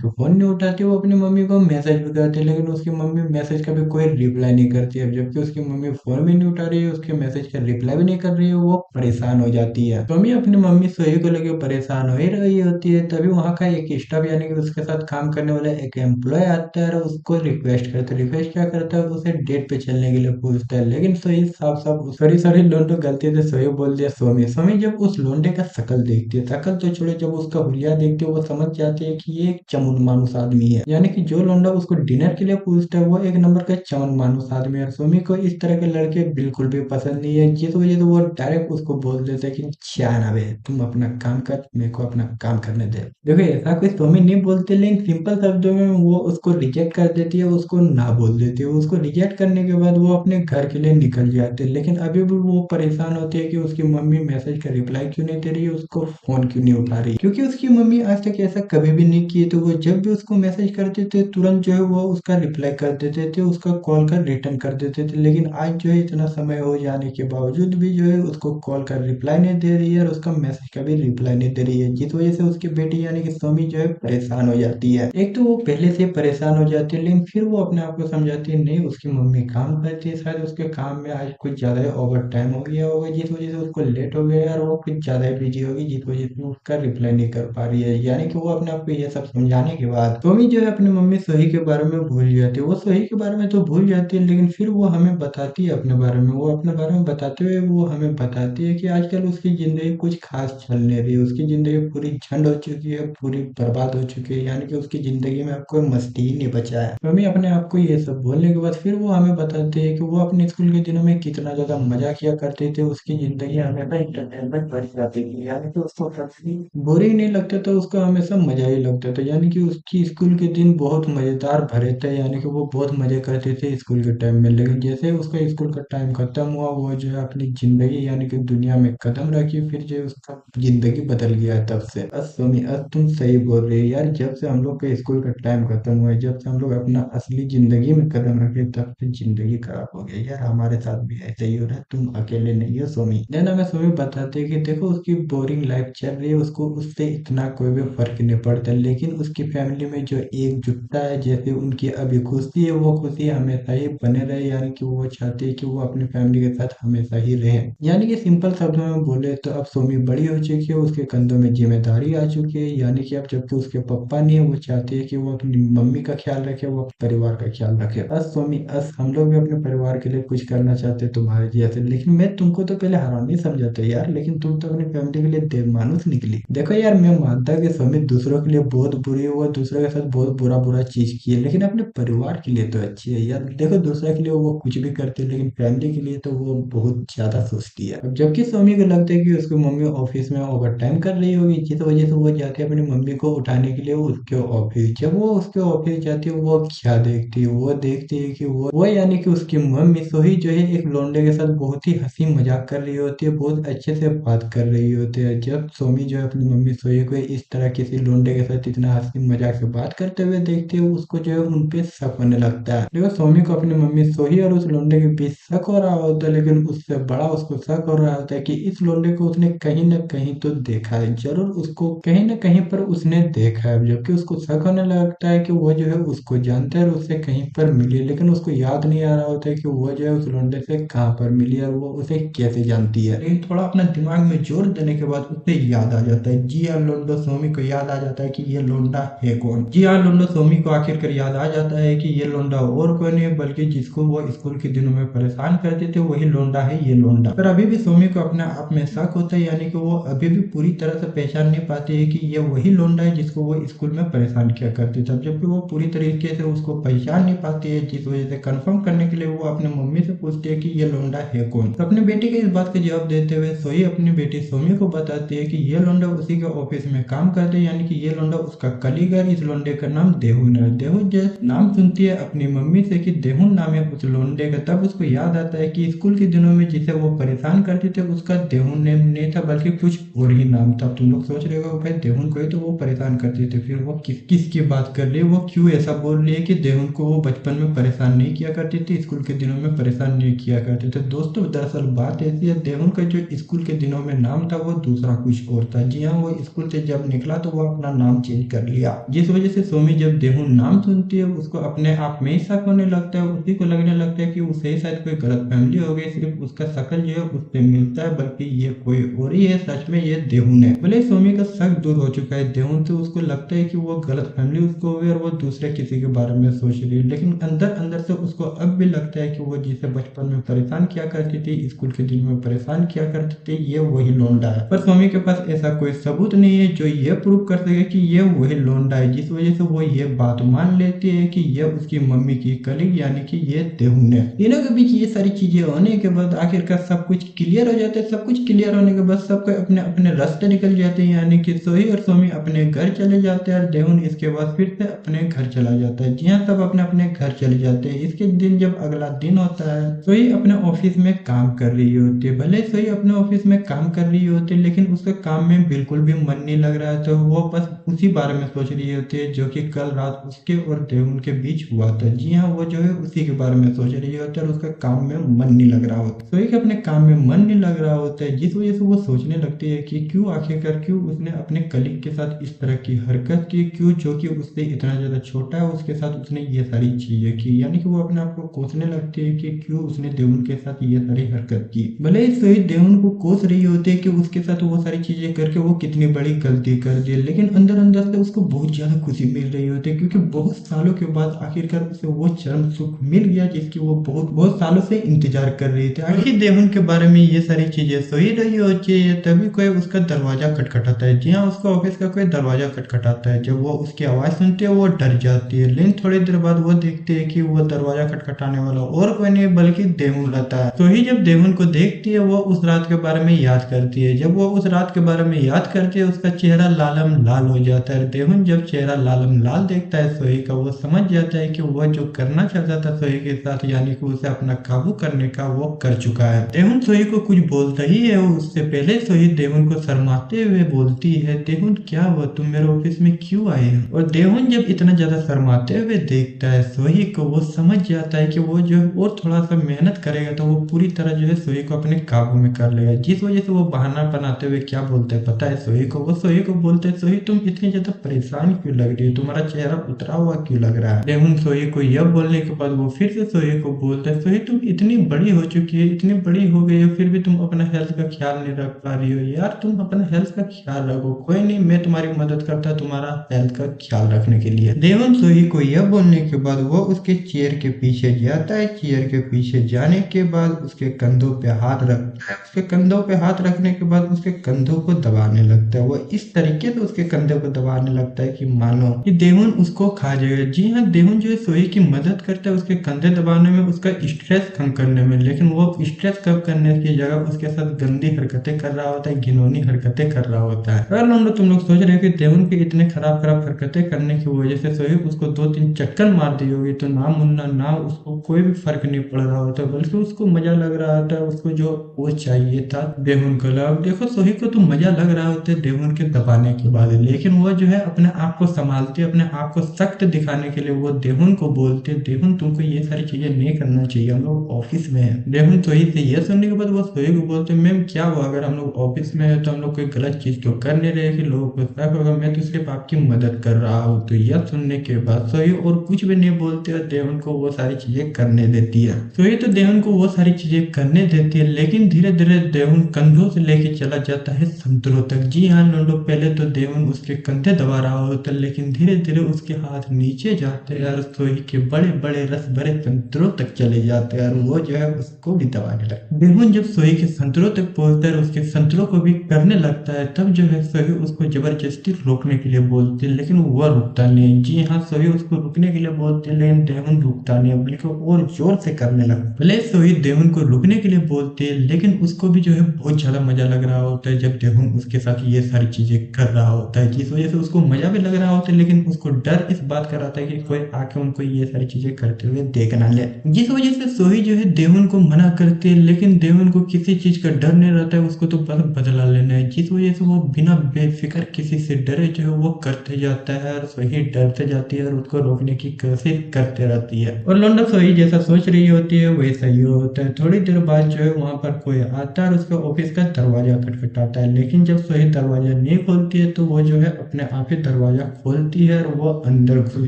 फोन नहीं उठाती, वो अपनी मम्मी को मैसेज भी करती है, लेकिन उसकी मम्मी मैसेज का भी कोई रिप्लाई नहीं करती है। जबकि उसकी मम्मी फोन भी नहीं उठा रही है, उसके मैसेज का रिप्लाई भी नहीं कर रही है, वो परेशान हो जाती है। मम्मी अपनी मम्मी सोही को लेकर परेशान हो ही रही होती है। तभी वहाँ का एक स्टाफ यानी कि उसके साथ काम करने वाला एक एम्प्लॉय आता है और उसको रिक्वेस्ट करता है। रिक्वेस्ट क्या करता है, उसे डेट पे चलने के लिए पूछता है। लेकिन सोही साफ साफ सॉरी सॉरी लोंडो गलती से सोही बोल दिया सोमी। सोमी जब उस लोंडे का शकल देखती है, शकल तो छोड़ो, जब उसका हुलिया देखती है वो समझ जाती है कि ये एक चमुन मानुस आदमी है। यानी कि जो लोंडा उसको डिनर के लिए पूछता है वो एक नंबर का चमन मानुस आदमी है। सोमी को इस तरह के लड़के बिल्कुल भी पसंद नहीं है, जिस वजह से वो डायरेक्ट उसको बोल देते हैं कि क्या ना बे, तुम अपना काम कर, मेरे को अपना काम करने दे। देखो ऐसा कोई सोमी नहीं बोलते, लेकिन सिंपल शब्दों में वो उसको रिजेक्ट कर देती है, उसको ना बोल देती है। उसको रिजेक्ट करने के बाद वो अपने घर के लिए निकल जाते हैं। लेकिन अभी भी वो परेशान होती है कि उसकी मम्मी मैसेज का रिप्लाई क्यों नहीं दे रही है, उसको फोन क्यों नहीं उठा रही। क्योंकि उसकी मम्मी आज तक ऐसा कभी भी नहीं किए। तो वो जब भी उसको मैसेज करते थे तुरंत जो है वो उसका रिप्लाई कर देते थे, उसका कॉल का रिटर्न कर देते थे। लेकिन आज जो है इतना समय हो जाने के बावजूद भी जो है उसको कॉल का रिप्लाई नहीं दे रही है और उसका मैसेज का भी रिप्लाई नहीं दे रही है, जिस वजह से उसकी बेटी यानी कि सोमी जो है परेशान हो जाती है। एक तो वो पहले से परेशान हो जाती है, लेकिन फिर वो अपने आप को समझाती है नहीं उसकी मम्मी काम करती है, शायद उसके काम में आज कुछ ज्यादा ही ओवर टाइम हो गया होगा, जिस वजह से उसको लेट हो गया और वो कुछ ज्यादा ही बिजी होगी, जिस वजह से उसका रिप्लाई नहीं कर पा रही है। यानी कि वो अपने आप को ये सब समझाने के बाद टॉमी जो है अपनी मम्मी सोही के बारे में भूल जाती है। वो सोही के बारे में तो भूल जाती है, लेकिन फिर वो हमें बताती है अपने बारे में। वो अपने बारे में बताते हुए वो हमें बताती है कि आजकल उसकी जिंदगी कुछ खास चल नहीं रही है। उसकी जिंदगी पूरी झंड हो चुकी है, पूरी बर्बाद हो चुकी है, यानी कि उसकी जिंदगी में अब कोई मस्ती ही नहीं बचा है। मम्मी अपने आप को ये सब बोलने के बाद फिर वो हमें बताते हैं कि वो अपने स्कूल के दिनों में कितना ज्यादा मजा किया करते थे। उसकी जिंदगी हमेशा इंटरटेनमेंट भरी जाती थी, यानी कि उसको कभी बोरिंग नहीं लगता था, उसको हमेशा मजा ही लगता था। यानी कि उसकी स्कूल के दिन बहुत मजेदार भरे थे, यानी कि वो बहुत मजे करते थे स्कूल के टाइम में। लेकिन जैसे उसका स्कूल का टाइम खत्म हुआ, वो जो है अपनी जिंदगी यानी कि दुनिया में कदम रखी, फिर जो है उसका जिंदगी बदल गया है तब से। सोमी तुम सही बोल रहे हो यार, जब से हम लोग का स्कूल का टाइम खत्म हुआ है, जब से हम लोग अपना असली जिंदगी में कदम रखे, तब से जिंदगी खराब हो गई यार। हमारे साथ भी ऐसे ही हो रहा है, तुम अकेले नहीं हो सोमी। नैना में सोमी बताते हैं कि देखो उसकी बोरिंग लाइफ चल रही है, उसको उससे इतना कोई भी फर्क नहीं पड़ता, लेकिन उसकी फैमिली में जो एकजुटता है, जैसे उनकी अभी खुशी है, वो खुशी हमेशा ही बने रहे। यानी कि वो चाहते हैं कि वो अपनी फैमिली के साथ हमेशा ही रहे। यानी कि सिंपल शब्दों में बोले तो अब सोमी बड़ी हो चुकी है, उसके कंधों में जिम्मेदारी आ चुकी है। यानी कि अब जबकि उसके पापा नहीं है, वो चाहती है कि वो अपनी मम्मी का ख्याल रखे, वो अपने परिवार का ख्याल रखे। अस सोमी अस, हम लोग भी अपने परिवार के लिए कुछ करना चाहते हैं तुम्हारे जैसे। लेकिन मैं तुमको तो पहले हरामी समझा था यार, लेकिन तुम तो अपनी फैमिली के लिए देवमानुस निकली। देखो यार मैं मानता कि सोमी दूसरों के लिए बहुत बुरी हुआ, दूसरों के साथ बहुत बुरा बुरा चीज की है, लेकिन अपने परिवार के लिए तो अच्छी है यार। देखो दूसरे के लिए वो कुछ भी करती है, लेकिन फैमिली के लिए तो वो बहुत ज्यादा सोचती है। अब जबकि सोमी को लगता है कि उसकी मम्मी ऑफिस में ओवर टाइम कर रही होगी, जिस वजह से वो जाती है अपनी मम्मी को उठाने के लिए उसके ऑफिस। जब वो उसके ऑफिस जाती है, वो क्या देखती है, वो देखती है कि वो यानी कि उसकी मम्मी सोही जो है एक लौंडे के साथ बहुत ही हंसी मजाक कर रही होती है, बहुत अच्छे से बात कर रही होती है। जब सोमी जो है अपनी मम्मी सोही को इस तरह किसी लौंडे के साथ इतना हंसी मजाक से बात करते हुए देखती है, उसको जो है उनपे शक होने लगता है। देखो सोमी को अपनी मम्मी सोही और उस लौंडे के बीच शक हो रहा होता है, लेकिन उससे बड़ा उसको शक हो रहा होता है कि इस लौंडे को उसने कहीं न कहीं तो देखा है, जरूर उसको कहीं न कहीं पर उसने देखा है। जबकि उसको शक होने लगता है कि वो जो है उसको जानता है और उससे कहीं पर मिली, लेकिन उसको याद नहीं आ रहा होता है कि वो जो है उस लौंडे से कहाँ पर मिली और वो उसे कैसे जानती है। लेकिन थोड़ा अपना दिमाग में जोर देने के बाद उसे याद आ जाता है। जी हाँ लोंडो, सोमी को याद आ जाता है कि ये लोंडा है कौन। जी हाँ लोंडो, सोमी को आखिरकार याद याद आ जाता है कि ये लोंडा और कोई नहीं बल्कि जिसको वो स्कूल के दिनों में परेशान करते थे वही लोंडा है ये लोंडा। पर अभी भी सोमी को अपने आप में शक होता है, यानी कि वो अभी भी पूरी तरह से पहचान नहीं पाती है कि ये वही लोंडा है जिसको वो स्कूल में परेशान किया करती थी। जबकि वो पूरी तरीके से उसको पहचान नहीं पाती है, जिस वजह से कंफर्म करने के लिए वो अपने मम्मी से पूछती है कि ये लोंडा है कौन। तो अपनी बेटी के इस बात का जवाब देते हुए सोई अपनी बेटी सोमी को बताती है कि ये लोंडा उसी के ऑफिस में काम करते हैं, यानी कि ये लोंडा उसका कलीग है। इस लोंडे का नाम देहुन है। देहुन जब नाम सुनती है अपनी मम्मी से कि देहुन नाम है उस लोंडे का, तब उसको याद आता है कि स्कूल के दिनों में जिसे वो परेशान करते थे उसका देहुन नेम नहीं था बल्कि कुछ और ही नाम था। तुम लोग सोच रहे हो भाई देहुन को ही तो वो परेशान करते थे, फिर वो किसकी बात कर रही है, वो क्यों ऐसा बोल रही है कि देहुन को वो बचपन में परेशान नहीं किया करती थी, स्कूल के दिनों में परेशान नहीं किया करते थे। दोस्तों दरअसल बात ऐसी है, देहुन का जो स्कूल के दिनों में नाम था वो दूसरा कुछ और था। जी हाँ, वो स्कूल से जब निकला तो वो अपना नाम चेंज कर लिया, जिस वजह से सोमी जब देहुन नाम सुनती है उसको अपने आप में ही शक होने लगता है। उसी को लगने लगता है कि उसे ही शायद कोई गलत फैमिली हो गई, सिर्फ उसका शक्ल जो है उससे मिलता है बल्कि ये कोई और ही है, सच में ये देहुन है। भले सोमी का शक दूर हो चुका है देहुन से, उसको लगता है कि वो गलत फैमिली उसको हुई और वो दूसरे किसी के बारे में सोच रही है, लेकिन अंदर अंदर से उसको अब भी लगता है कि वो जिसे बचपन में परेशान किया करती थी, स्कूल के दिन में परेशान किया करती थी, ये वही लोंडा है। पर सोमी के पास ऐसा कोई सबूत नहीं है जो ये प्रूव कर सके कि ये वही लोंडा है, जिस वजह से वो ये बात मान लेती है कि ये उसकी मम्मी की कलीग यानी कि ये देहुन है। तीनों के बीच ये सारी चीजें होने के बाद आखिरकार सब कुछ क्लियर हो जाता है। सब कुछ क्लियर होने के बाद सबको अपने अपने रास्ते निकल जाते हैं, यानी कि सोही और सोमी अपने घर चले जाते हैं और देहुन इसके बाद फिर से अपने घर चला जाता है। जी हाँ, सब अपने अपने घर चले जाते हैं। इसके दिन जब अगला दिन होता है सोही अपने ऑफिस में काम कर रही होती है। भले सोही अपने ऑफिस में काम कर रही होती है लेकिन उसका काम में बिल्कुल भी मन नहीं लग रहा है, तो वो बस उसी बारे में सोच रही होती है जो कि कल रात उसके और देहुन के बीच हुआ था। जी हाँ, वो जो है उसी के बारे में सोच रही होती है और उसका काम में मन नहीं लग रहा होता। सोही के अपने काम में मन नहीं लग रहा होता है, जिस वजह से वो सोचने लगती है कि क्यों आखिरकार क्यों उसने अपने कलीग के साथ इस तरह की हरकत की, क्यों जो कि उससे इतना ज्यादा छोटा है उसके साथ उसने ये सारी चीजें की। यानी कि वो अपने आप को कोसने लगती है कि क्यों उसने देहुन के साथ ये सारी हरकत की। भले ही सोही देहुन को कोस रही होती है कि उसके साथ वो सारी चीजें करके वो कितनी बड़ी गलती कर दी, लेकिन अंदर अंदर से उसको बहुत ज्यादा खुशी मिल रही होती है क्योंकि बहुत सालों के बाद आखिरकार उसे वो चरम सुख मिल गया जिसकी वो बहुत बहुत सालों से इंतजार कर रही थी। आखिर देहुन के बारे में ये सारी चीजें सोई रही होती है तभी कोई उसका दरवाजा खटखटाता है। जी हाँ, उसका ऑफिस का कोई दरवाजा खटखटाता है। जब वो उसकी आवाज सुनती है वो डर जाती है, लेकिन थोड़ी देर बाद वो देखती है कि वो दरवाजा खटखटाने वाला और कोई नहीं बल्कि देहुन रहता है। तो ही जब देहुन को देखती है वो उस रात के बारे में याद करती है। जब वो उस रात के बारे में याद करती है उसका चेहरा लालम लाल हो जाता है। देहुन जब चेहरा लालम लाल देखता है सोही का, वो समझ जाता है कि वह जो करना चाहता था सोही के साथ यानी कि उसे अपना काबू करने का वो कर चुका है। देहुन सोही को कुछ बोलता ही है उससे पहले सोही देहुन को शर्माते हुए बोलती है, देहुन क्या हुआ, तुम मेरे ऑफिस में क्यों आए हो? और देहुन जब इतना ज्यादा शर्माते हुए देखता है सोही को, वो समझ जाता है कि वो जो और थोड़ा सा मेहनत करेगा तो वो पूरी तरह जो है सोही को अपने काबू में कर लेगा। जिस वजह से वो बहाना बनाते हुए क्या बोलते हैं पता है सोही को? वो सोही को बोलते हैं, सोही तुम इतनी ज्यादा परेशान क्यों लग रही है, तुम्हारा चेहरा उतरा हुआ क्यों लग रहा है? देहुन सोही को यह बोलने के बाद वो फिर से सोही को बोलते हैं, सोही तुम इतनी बड़ी हो चुकी है, इतनी बड़ी हो गई हो, फिर भी तुम अपना हेल्थ का ख्याल नहीं रख पा रही हो। यार तुम अपना हेल्थ का ख्याल रखो, कोई नहीं मैं तुम्हारी मदद करता तुम्हारा हेल्थ का ख्याल रखने के लिए। देहुन सोही को यह बोलने के बाद वो उसके चेयर के पीछे जाता है। चेयर के पीछे जाने के बाद उसके कंधों पे हाथ रखता है। उसके कंधों पे हाथ रखने के बाद उसके कंधों को दबाने लगता है। वो इस तरीके से उसके कंधे को दबाने लगता है कि मानो कि देहुन उसको खा जाएगा। जी हाँ, देहुन जो है सोही की मदद करता है उसके कंधे दबाने में, उसका स्ट्रेस कम करने में, लेकिन वो स्ट्रेस कम करने की जगह उसके साथ गंदी हरकतें कर रहा होता है, घिनौनी हरकतें कर रहा होता है। अगर तुम लोग सोच रहे हो कि देहुन के इतने खराब खराब हरकतें करने की वजह से सोही उसको 2-3 चक्कर मार दी होगी, तो ना मुन्ना ना उसको कोई भी फर्क नहीं पड़ रहा होता, बल्कि उसको मजा लग रहा होता है। उसको जो वो चाहिए था देहुन को। अब देखो सोही को तो मजा लग रहा होता है देहुन के दबाने के बाद, लेकिन वो जो है अपने आप को संभालती है, अपने आप को सख्त दिखाने के लिए वो देहुन को बोलते है, देहुन तुमको ये सारी चीजें नहीं करना चाहिए, हम लोग ऑफिस में है। देहुन सोही से ये सुनने के बाद वो सोही को बोलते मैम क्या हुआ, अगर हम लोग ऑफिस में है तो हम लोग कोई गलत चीज तो कर नहीं रहे कि लोगों को शक होगा, मैं तो सिर्फ आपकी मदद कर रहा हूँ। तो यह सुनने के बाद सोही और कुछ भी नहीं बोलते और देहुन को वो सारी चीजें करने देती है। सोही तो देहुन को वो सारी चीजें करने देती है, लेकिन धीरे धीरे देहुन कंधों से लेके चला जाता है संतरों तक। जी हाँ लोग, पहले तो देहुन उसके कंधे दबा रहा होता है, लेकिन धीरे धीरे उसके हाथ नीचे नीचे जाते हैं और सोही के बड़े बड़े रस भरे संतरों तक चले जाते हैं और वो जो है उसको भी दबाने लगता है। देहुन जब सोही के संतरों तक पहुंचता है और उसके संतरों को भी करने लगता है, तब जो है सोही उसको जबरदस्ती रोकने के लिए बोलती है, लेकिन वो रुकता नहीं है। जी हाँ, सोही उसको रुकने के लिए बोलती है, लेकिन देहुन रुकता नहीं है, बल्कि और जोर से करने लगता है। भले सोही देहुन को रुकने के लिए बोलती है, लेकिन उसको भी जो है बहुत ज्यादा मजा लग रहा होता है जब देहुन उसके साथ ये सारी चीजें कर रहा होता है, जिस वजह से उसको मजा भी लग रहा होता है, लेकिन उसको डर इस बात का रहता है कि कोई आके उनको ये सारी चीजें करते हुए देख ना ले। जिस वजह से सोही जो है देहुन को मना करती है, लेकिन देहुन को किसी चीज का डर नहीं रहता है, उसको तो बस बदला लेना है। जिस वजह से वो बिना बेफिक्र किसी से डरे जो है वो करते जाता है और सोही डरते जाती है और उसको रोकने की कोशिश करते रहती है। और लौंडा सोही जैसा सोच रही होती है वैसा ही होता है। थोड़ी देर बाद जो है वहां पर कोई आता है और उसके ऑफिस का दरवाजा खटखटाता है, लेकिन जब सोही दरवाजा नहीं खोलती है तो वो जो है अपने आप ही दरवाजा खोलती है और वो अंदर घुस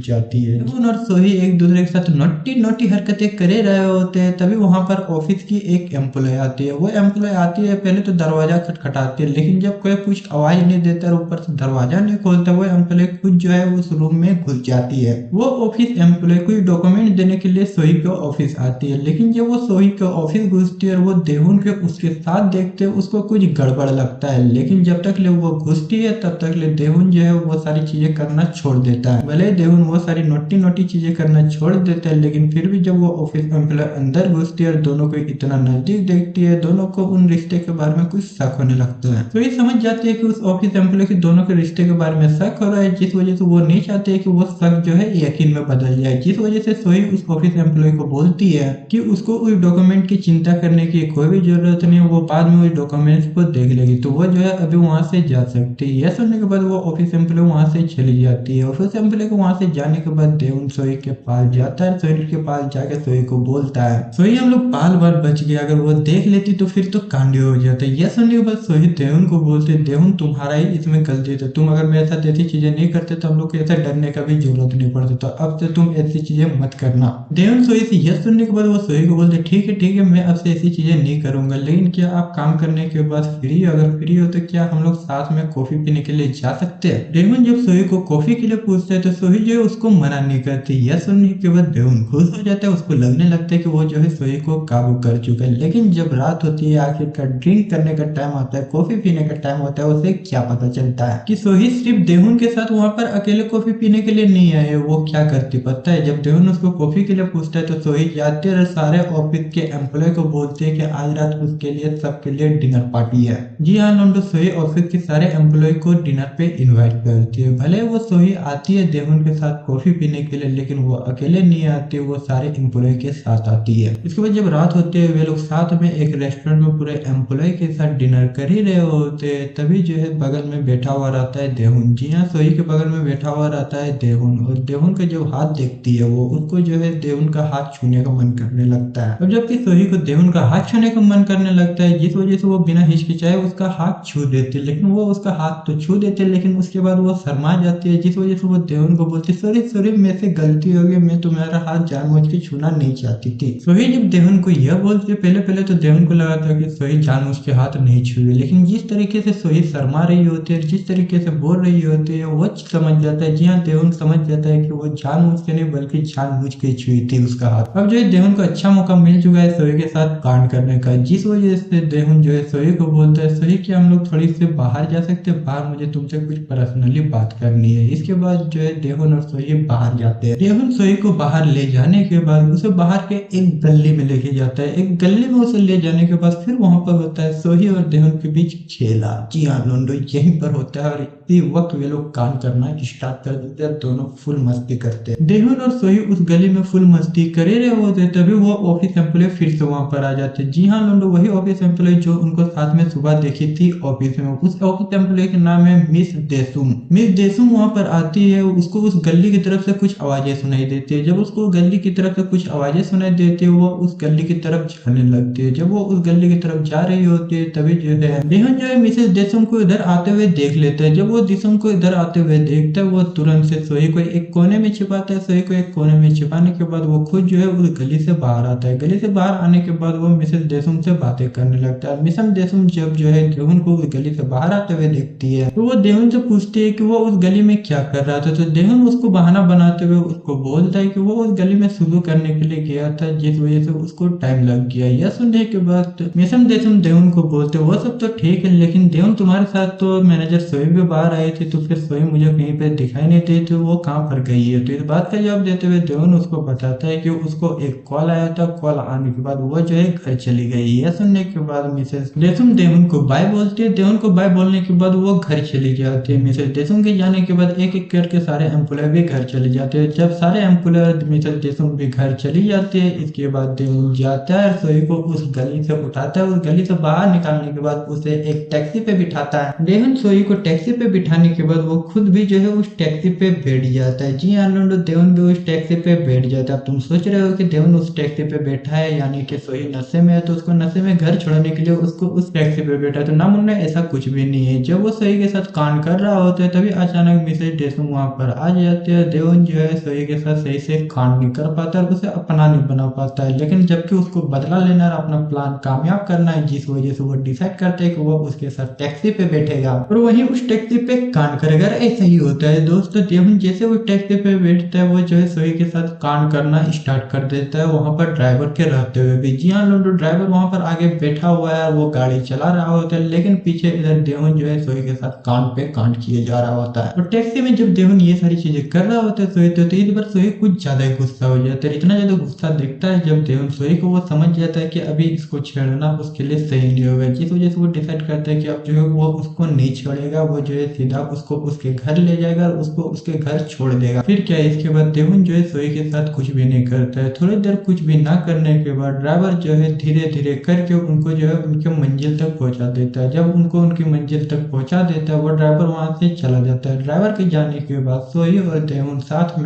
जाती है। देहुन और सोही एक दूसरे के साथ नोटी नोटी हरकतें करे रहे होते हैं, तभी वहां पर ऑफिस की एक एम्प्लॉय आती है। वो एम्प्लॉय आती है, पहले तो दरवाजा खटखटाती है, लेकिन जब कोई कुछ आवाज नहीं देता और ऊपर से दरवाजा नहीं खोलता, वो एम्प्लॉय खुद जो है उस रूम में घुस जाती है। वो ऑफिस एम्प्लॉय कोई डॉक्यूमेंट देने के लिए सोही के ऑफिस आती है, लेकिन जब वो सोही के ऑफिस घुसती है और वो देहुन के उसके साथ देखते हैं, उसको कुछ गड़बड़ लगता है। लेकिन जब तक ले वो घुसती है तब तक ले देहुन जो है वो सारी चीजें करना छोड़ देता है। भले देहुन वो सारी नोटी नोटी चीजें करना छोड़ देता है, लेकिन फिर भी जब वो ऑफिस एम्प्लॉय अंदर घुसती है और दोनों को इतना नजदीक देखती है, दोनों को उन रिश्ते के बारे में कुछ शक होने लगता है। तो ये समझ जाती है कि उस ऑफिस एम्प्लॉय के दोनों के रिश्ते के बारे में शक हो रहा है, जिस वजह से वो नहीं चाहते है कि वो शक जो है यकीन में बदल जाए। जिस वजह से सोही उस ऑफिस एम्प्लॉय को बोलती है कि उसको उस डॉक्यूमेंट की चिंता करने की कोई भी जरूरत नहीं है, वो बाद में उस डॉक्यूमेंट्स को देख लेगी, तो वो जो है अभी वहां से जा सकती है। यह सुनने के बाद वो ऑफिस एम्प्लॉय वहां से चली जाती है। ऑफिस एम्प्लॉय को वहां से जाने के बाद देहुन सोही के पास जाता है, सोही के पास जाके सोही को बोलता है, सोही हम लोग बाल बाल बच गए, अगर वो देख लेती तो फिर तो कांड हो जाता है। यह सुनने के बाद सोही देहुन को बोलते, देहुन तुम्हारा ही इसमें गलती था, तुम अगर मेरे साथ ऐसी चीजें नहीं करते तो हम लोग को ऐसा डरने का भी जरूरत नहीं पड़ता, तो अब से तुम ऐसी चीजें मत करना। देहुन सोही से यह सुनने के बाद वो सोही को बोलते, ठीक है मैं अब से ऐसी चीजें नहीं करूंगा, लेकिन क्या आप काम करने के बाद फ्री हो? अगर फ्री हो तो क्या हम लोग साथ में कॉफी पीने के लिए जा सकते हैं? देहुन जब सोही को कॉफी के लिए पूछता है तो सोही जो है उसको मना नहीं करती। यह सुनने के बाद देहुन खुश हो जाता है, उसको लगने लगता है कि वो जो है सोही को काबू कर चुका है। लेकिन जब रात होती है, आखिरकार ड्रिंक करने का टाइम आता है, कॉफी पीने का टाइम होता है, उसे क्या पता चलता है कि सोही सिर्फ देहुन के साथ वहां पर अकेले कॉफी पीने के लिए नहीं आए। वो क्या करती पता है? जब देहुन उसको कॉफी के लिए पूछता है तो सोही जाते और सारे ऑफिस के एम्प्लॉय को बोलती है कि आज रात उसके लिए सबके लिए डिनर पार्टी है। जी हाँ लोंडो, सोही ऑफिस के सारे एम्प्लॉय को डिनर पे इनवाइट करती है। भले वो सोही आती है देहुन के साथ कॉफी पीने के लिए, लेकिन वो अकेले नहीं आती, वो सारे एम्प्लॉय के साथ आती है। इसके बाद जब रात होती है, वे लोग साथ में एक रेस्टोरेंट में पूरे एम्प्लॉय के साथ डिनर कर ही रहे होते, तभी जो है बगल में बैठा हुआ रहता है देहुन। जी हाँ, सोही के बगल में बैठा हुआ रहता है देहुन, और देहुन का जब हाथ देखती है वो, उसको जो है देहुन का हाथ छूने का मन करने लगता है। अब जबकि सोही को देहुन का हाथ छूने का मन करने लगता है, जिस वजह से वो बिना हिचकिचाए उसका हाथ छू देती है, लेकिन वो उसका हाथ तो छू देते, लेकिन उसके बाद वो शर्मा जाती है, जिस वजह से वो देहुन को बोलती, सॉरी मेरे से गलती हो गई, मैं तुम्हारा हाथ जानबूझ के छूना नहीं चाहती थी। सोही जब देहुन को यह बोलती, पहले तो देहुन को लगा था कि सोही जानबूझ के हाथ नहीं छुए, लेकिन जिस तरीके से सोही शर्मा रही होती है, जिस तरीके से बोल रही होती है, वो समझ जाता है। जी हाँ, देहुन समझ जाता है कि वो जानबूझ के नहीं बल्कि जानबूझ के छुई थी उसका हाथ। अब जो है देहुन को अच्छा मौका मिल चुका है सोही के साथ कांड करने का, जिस वजह से देहुन जो है सोही को बोलता है, सोही क्या हम लोग थोड़ी सी बाहर जा सकते हैं? बाहर मुझे तुमसे कुछ पर्सनली बात करनी है। इसके बाद जो है देहुन और सोही बाहर जाते हैं। देहुन सोही को बाहर ले जाने के बाद उसे बाहर के एक गली में लेके जाता है। एक गली में उसे ले जाने के बाद फिर वहां पर होता है सोही और देहुन के बीच खेला। जी हाँ लोंडो, यहीं पर होता है, और इसी वक्त वे लोग कांड करना स्टार्ट कर देते हैं। दोनों फुल मस्ती करते हैं। देहुन और सोही उस गली में फुल मस्ती करे रहे होते, तभी वो ऑफिस एम्प्लॉय फिर से वहां पर आ जाते हैं। जी हाँ लोंडो, वही ऑफिस एम्प्लॉय जो उनको साथ में सुबह देखी थी ऑफिस में। उस ऑफिस एम्प्लॉय के नाम है मिस देसुम। मिस देसुम वहां पर आती है, उसको उस गली की तरफ से कुछ आवाजें सुनाई देती है। जब उसको गली की तरफ से कुछ आवाजें सुनाई देती है, वो उस गली की तरफ जाने लगती है। जब वो उस गली की तरफ जा रही होती है, तभी जो है देहुन जो है मिसेस देसुम को इधर आते हुए देख लेता है। जब वो देसुम को इधर आते हुए देखता है, वो तुरंत से सोही को एक कोने में छिपाता है। सोही को एक कोने में छिपाने के बाद वो खुद जो है उस गली से बाहर आता है। गली से बाहर आने के बाद वो मिसेस देसुम से बातें करने लगता है। मिसेस देसुम जब जो है देहुन को उस गली से बाहर आते हुए देखती है, तो वो देहुन से पूछती है कि वो उस गली में क्या कर रहा था। तो देहुन उसको बहाना बनाते हुए उसको बोलता है कि वो उस गली में शुरू करने के लिए गया था, जिस वजह से उसको टाइम लग गया। यह सुनने के बाद मिशन देशम देवन को बोलते वो सब तो ठीक है, लेकिन देवन तुम्हारे साथ तो मैनेजर सोई भी बाहर आई थी, तो फिर सोई मुझे कहीं पे दिखाई नहीं दी, तो वो कहाँ पर गई है। तो इस बात का जवाब देते हुए देवन उसको बताता है कि उसको एक कॉल आया था, कॉल आने के बाद वो जो है घर चली गई। यह सुनने के बाद मिसेस देशम देवन को बाय बोलती है। देवन को बाय बोलने के बाद वो घर चली जाती है। मिसेस देशम के जाने के बाद एक एक करके सारे एम्प्लॉय भी घर चले जाते हैं। जब सारे एम्प्लॉय मिसेस देशम भी घर चली जाती है, इसके बाद देवन जाता है सोई को उस गली से उठाता है। उस गली से बाहर निकालने के बाद उसे एक टैक्सी पे बिठाता है। देवन सोई को टैक्सी पे बिठाने के बाद वो खुद भी जो है उस टैक्सी पे बैठ जाता है। जी हाँ लोंडो, देवन भी उस टैक्सी पे बैठ जाता है। अब तुम सोच रहे हो कि देवन उस टैक्सी पे बैठा है यानी कि सोई नशे में है, तो उसको नशे में घर छोड़ने के लिए उसको उस टैक्सी पे बैठा है। तो ना मुन्ना, ऐसा कुछ भी नहीं है। जब वो सोई के साथ कांड कर रहा होता है तभी अचानक मिसेज देशमुख वहां पर आ जाते हैं। देवन जो है सोई के साथ सही से कांड नहीं कर पाता और उसे अपना नहीं बना पाता है, लेकिन जबकि उसको बदला लेना और अपना प्लान कामयाब करना है, जिस वजह से वो डिसाइड करते हैं कि वो उसके साथ टैक्सी पे बैठेगा और वहीं उस टैक्सी पे कांड करेगा। ऐसा ही होता है दोस्तों, देवन जैसे वो टैक्सी पे बैठता है वो जो है सोई के साथ कांड करना स्टार्ट कर देता है, वहां पर ड्राइवर के रहते हुए भी। जी हाँ लोगों, ड्राइवर वहां पर आगे बैठा हुआ है, वो गाड़ी चला रहा होता है, लेकिन पीछे इधर देवन जो है सोई के साथ कांड पे कांड किए जा रहा होता है। और टैक्सी में जब देवन ये सारी चीजें कर रहा होता है सोई तो इस बार सोई कुछ ज्यादा ही गुस्सा हो जाता है। इतना ज्यादा गुस्सा दिखता है जब देवन सोई को वो समझ जाता है कि अभी इसको छेड़ना उसके लिए सही नहीं होगा, जिस वजह से वो डिसाइड करता है कि अब जो है वो उसको नहीं छोड़ेगा, वो जो है सीधा उसको उसके घर ले जाएगा और उसको उसके घर छोड़ देगा। फिर क्या है, इसके बाद देवन जो है सोई के साथ कुछ भी नहीं करता है। थोड़ी देर कुछ भी ना करने के बाद ड्राइवर जो है धीरे धीरे करके उनको जो है उनके मंजिल तक पहुंचा देता है। जब उनको उनकी मंजिल तक पहुंचा देता है वो ड्राइवर वहां से चला जाता है। ड्राइवर के जाने के बाद सोई और देवन साथ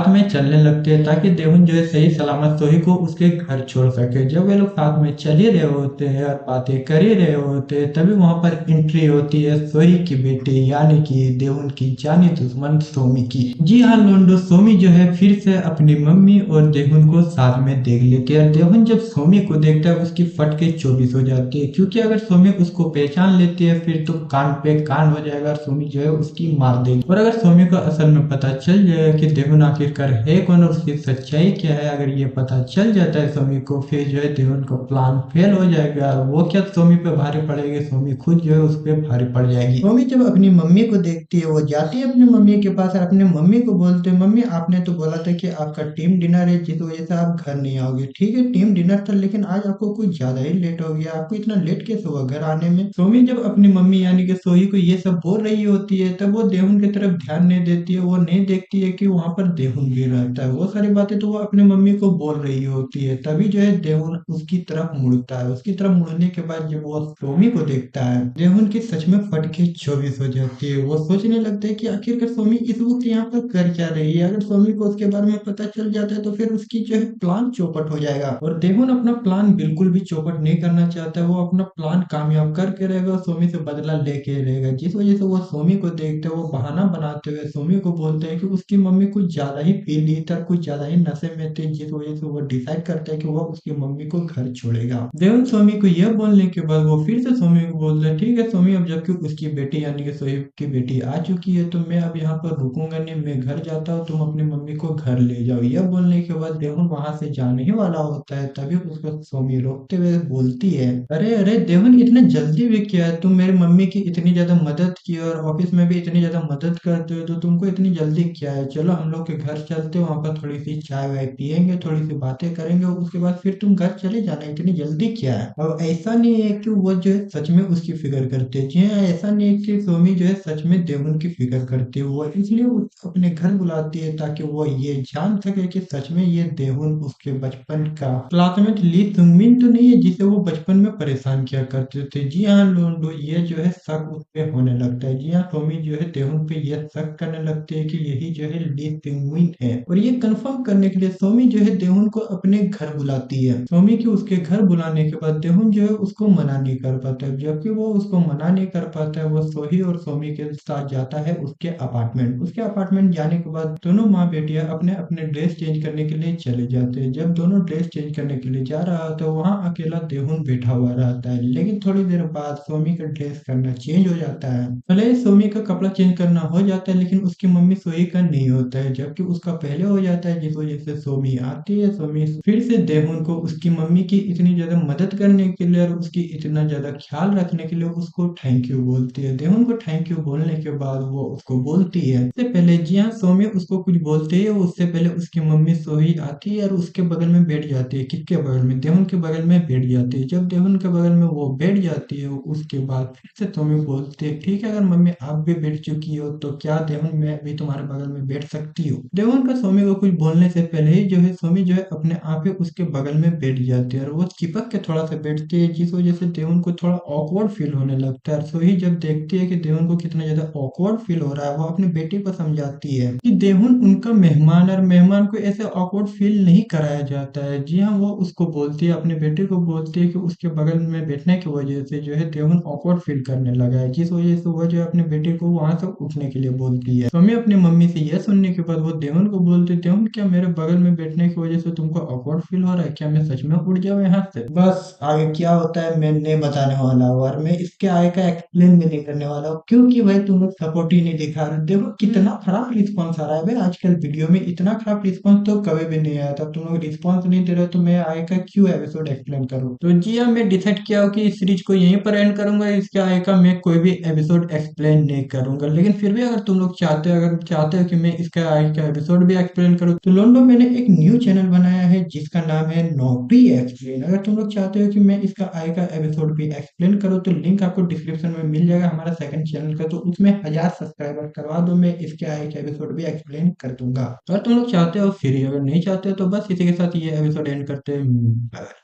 में चलने लगते हैं ताकि देवन जो है सही सलामत सोई को उसके घर छोड़ सके। जब वे लोग साथ में चल ही रहे होते हैं और बातें कर ही रहे होते हैं तभी वहां पर एंट्री होती है सोई की बेटी यानी कि देवन की जानी दुश्मन सोमी की। जी हाँ लोंडो, सोमी जो है फिर से अपनी मम्मी और देवन को साथ में देख लेती है। देवन जब सोमी को देखता है उसकी फटके 24 हो जाती है, क्योंकि अगर सोमी उसको पहचान लेती है फिर तो कान पे कान हो जाएगा और सोमी जो है उसकी मार देगी। और अगर सोमी को असल में पता चल जाएगा कि देवन आखिरकार है कौन और उसकी सच्चाई क्या है, अगर ये पता चल जाता है सोमी को, फिर जो है देवन का प्लान फेल हो जाएगा। वो क्या सोमी पे भारी पड़ेगी, सोमी खुद जो है उस पर भारी पड़ जाएगी। सोमी जब अपनी मम्मी को देखती है वो जाती है अपनी मम्मी के पास और अपनी मम्मी को बोलते हैं, मम्मी आपने तो बोला था कि आपका टीम डिनर है जिस वजह से आप घर नहीं आओगे। ठीक है टीम डिनर था, लेकिन आज आपको कुछ ज्यादा ही लेट हो गया, आपको इतना लेट कैसे हुआ घर आने में। सोमी जब अपनी मम्मी यानी कि सोही को ये सब बोल रही होती है तब वो देहुन की तरफ ध्यान नहीं देती है। वो नहीं देखती है कि वहां पर देहुन भी रहता है। वो सारी बातें तो वो अपनी मम्मी को बोल रही होती है। तभी जो है देहुन उसकी तरफ मुड़ता है। उसकी तरफ मुड़ने के बाद जब वो सोमी को देखता है, देहुन की सच में फटके 24 हो जाती है। वो सोचने लगता है कि आखिरकार सोमी इस वक्त यहाँ पर कर क्या रही है। अगर सोमी को उसके बारे में पता चल जाता है तो फिर उसकी जो है प्लान चौपट हो जाएगा। और देहुन अपना प्लान बिल्कुल भी चौपट नहीं करना चाहता है। वो अपना प्लान कामयाब करके रहेगा, सोमी से बदला लेके रहेगा। जिस वजह से वो सोमी को देखते हैं, वो बहाना बनाते हुए सोमी को बोलते हैं कि उसकी मम्मी कुछ ज्यादा ही पी ली थी, कुछ ज्यादा ही नशे में थे, जिस वजह से वो डिसाइड करता है कि वो उसकी मम्मी को घर छोड़ेगा। देवन सोमी को यह बोलने के बाद वो फिर से सोमी को बोलते हैं, ठीक है सोमी, अब जबकि उसकी बेटी यानी कि सोहेब की बेटी आ चुकी है तो मैं अब यहाँ पर रुकूंगा नहीं, मैं घर जाता हूँ, तुम अपनी मम्मी को घर ले जाओ। यह बोलने के बाद देवन वहां से जाने ही वाला होता है, तभी उसको सोमी रोकते हुए बोलती है, अरे अरे देवन, इतना जल्दी भी क्या है, तुम मेरी मम्मी की इतनी ज्यादा मदद की और ऑफिस में भी इतनी ज्यादा मदद करते हो तो तुमको इतनी जल्दी क्या है। चलो हम लोग के घर चलते हैं, वहां पर थोड़ी सी चाय वाय पियेंगे, थोड़ी सी बातें करेंगे, उसके बाद फिर तुम घर चले जाना, इतनी जल्दी क्या है। और ऐसा नहीं है कि वो जो है सच में उसकी फिक्र करते हैं। जी हाँ, ऐसा नहीं है कि सोमी जो है सच में देवन की फिक्र करती है। वो इसलिए अपने घर बुलाती है ताकि वो ये जान सके कि सच में ये देवन उसके बचपन का क्लासमेट ली सुमिन तो नहीं है जिसे वो बचपन में परेशान किया करते थे। जी हाँ लोंडो, ये जो है शक उस पे होने लगता है। जी हाँ, सोमी जो है देवन पे ये शक करने लगती है कि यही जो है ली सुमिन है। और ये कंफर्म करने के लिए सोमी जो है देवन को अपने घर बुलाती है। सोमी की उसके घर बुलाने के बाद देवन जो है उसको मना नहीं कर पाता है। जबकि वो उसको मना नहीं कर पाता है, वो सोही और सोमी के साथ जाता है उसके अपार्टमेंट। उसके अपार्टमेंट जाने के बाद दोनों माँ बेटियां अपने अपने ड्रेस चेंज करने के लिए चले जाते हैं। जब दोनों ड्रेस चेंज करने के लिए जा रहा होता है वहाँ अकेला देहुन बैठा हुआ रहता है। लेकिन थोड़ी देर बाद सोमी का ड्रेस करना चेंज हो जाता है। भले ही सोमी का कपड़ा चेंज करना हो जाता है लेकिन उसकी मम्मी सोही का नहीं होता है, जबकि उसका पहले हो जाता है, जिस वजह से सोमी आती है। सोमी फिर से देहुन को उसकी मम्मी की इतनी ज्यादा मदद करने के लिए और उसकी इतना ज्यादा ख्याल रखने के लिए उसको थैंक यू बोलती है। देहुन को थैंक यू बोलने के बाद वो उसको बोलती है, इससे पहले जी हाँ, सोमी उसको कुछ बोलती है, उससे पहले उसकी मम्मी सोही आती है और उसके बगल में बैठ जाती है। किसके बगल में? देहुन के बगल में बैठ जाती है। जब देहुन के बगल में वो बैठ जाती है, उसके बाद फिर से सोमी बोलती है, ठीक है, अगर मम्मी आप भी बैठ चुकी हो तो क्या देहुन मैं भी तुम्हारे बगल में बैठ सकती हूँ? देहुन का सोमी को कुछ बोलने से पहले ही जो है सोमी जो है अपने आप ही उसके बगल में बैठ जाती है और वो चिपक के थोड़ा सा बैठती है, जिस वजह से देहुन को थोड़ा ऑकवर्ड फील होने लगता है। और सोही जब देखती है कि देहुन को कितना ज्यादा ऑकवर्ड फील हो रहा है, वो अपनी बेटी को समझाती है कि देहुन उनका मेहमान और मेहमान को ऐसे ऑकवर्ड फील नहीं कराया जाता है। जी हाँ, वो उसको बोलती है, अपने बेटे को बोलती है कि उसके बगल में बैठने की वजह से जो है देहुन ऑकवर्ड फील करने लगा है, जिस वजह से वो जो है अपने बेटे को वहां से उठने के लिए बोलती है। सोमी अपनी मम्मी से यह सुनने के बाद वो देहुन को बोलती है, देहुन क्या मेरे बगल में बैठने की वजह से तुमको ऑकवर्ड फील हो रहा है? क्या मैं सच में उठ जाऊं यहाँ से? बस आगे क्या होता है मैं नहीं बताने वाला हूँ, और मैं इसके आगे का एक्सप्लेन भी नहीं करने वाला हूँ, क्योंकि भाई तुम लोग सपोर्ट ही नहीं दिखा रहे। देखो कितना खराब रिस्पॉन्स आ रहा है भाई, आजकल वीडियो में इतना खराब रिस्पॉन्स तो कभी भी नहीं आया था। तुम लोग रिस्पॉन्स नहीं दे रहे हो तो मैं आगे का क्यों एपिसोड एक्सप्लेन करूँ? तो जी हाँ, मैं डिसाइड किया हो कि इस सीरीज को यहीं पर एंड करूंगा। इसके आगे का मैं कोई भी एपिसोड एक्सप्लेन नहीं करूंगा, लेकिन फिर भी अगर तुम लोग चाहते हो कि मैं इसका आगे का एपिसोड भी एक्सप्लेन करूँ, तो लोंडो मैंने एक न्यू चैनल बनाया है जिसका नाम है नोटी एक्सप्लेन। अगर तुम लोग चाहते हो कि मैं इसका आगे का एपिसोड भी एक्सप्लेन करूँ तो लिंक आपको डिस्क्रिप्शन में मिल जाएगा हमारा सेकंड चैनल का, तो उसमें 1000 सब्सक्राइबर करवा दो, मैं इसके आगे का एपिसोड भी एक्सप्लेन कर दूंगा। अगर तुम लोग चाहते हो, फिर अगर नहीं चाहते हो तो बस इसी के साथ ये एपिसोड एंड करते हैं। बाय।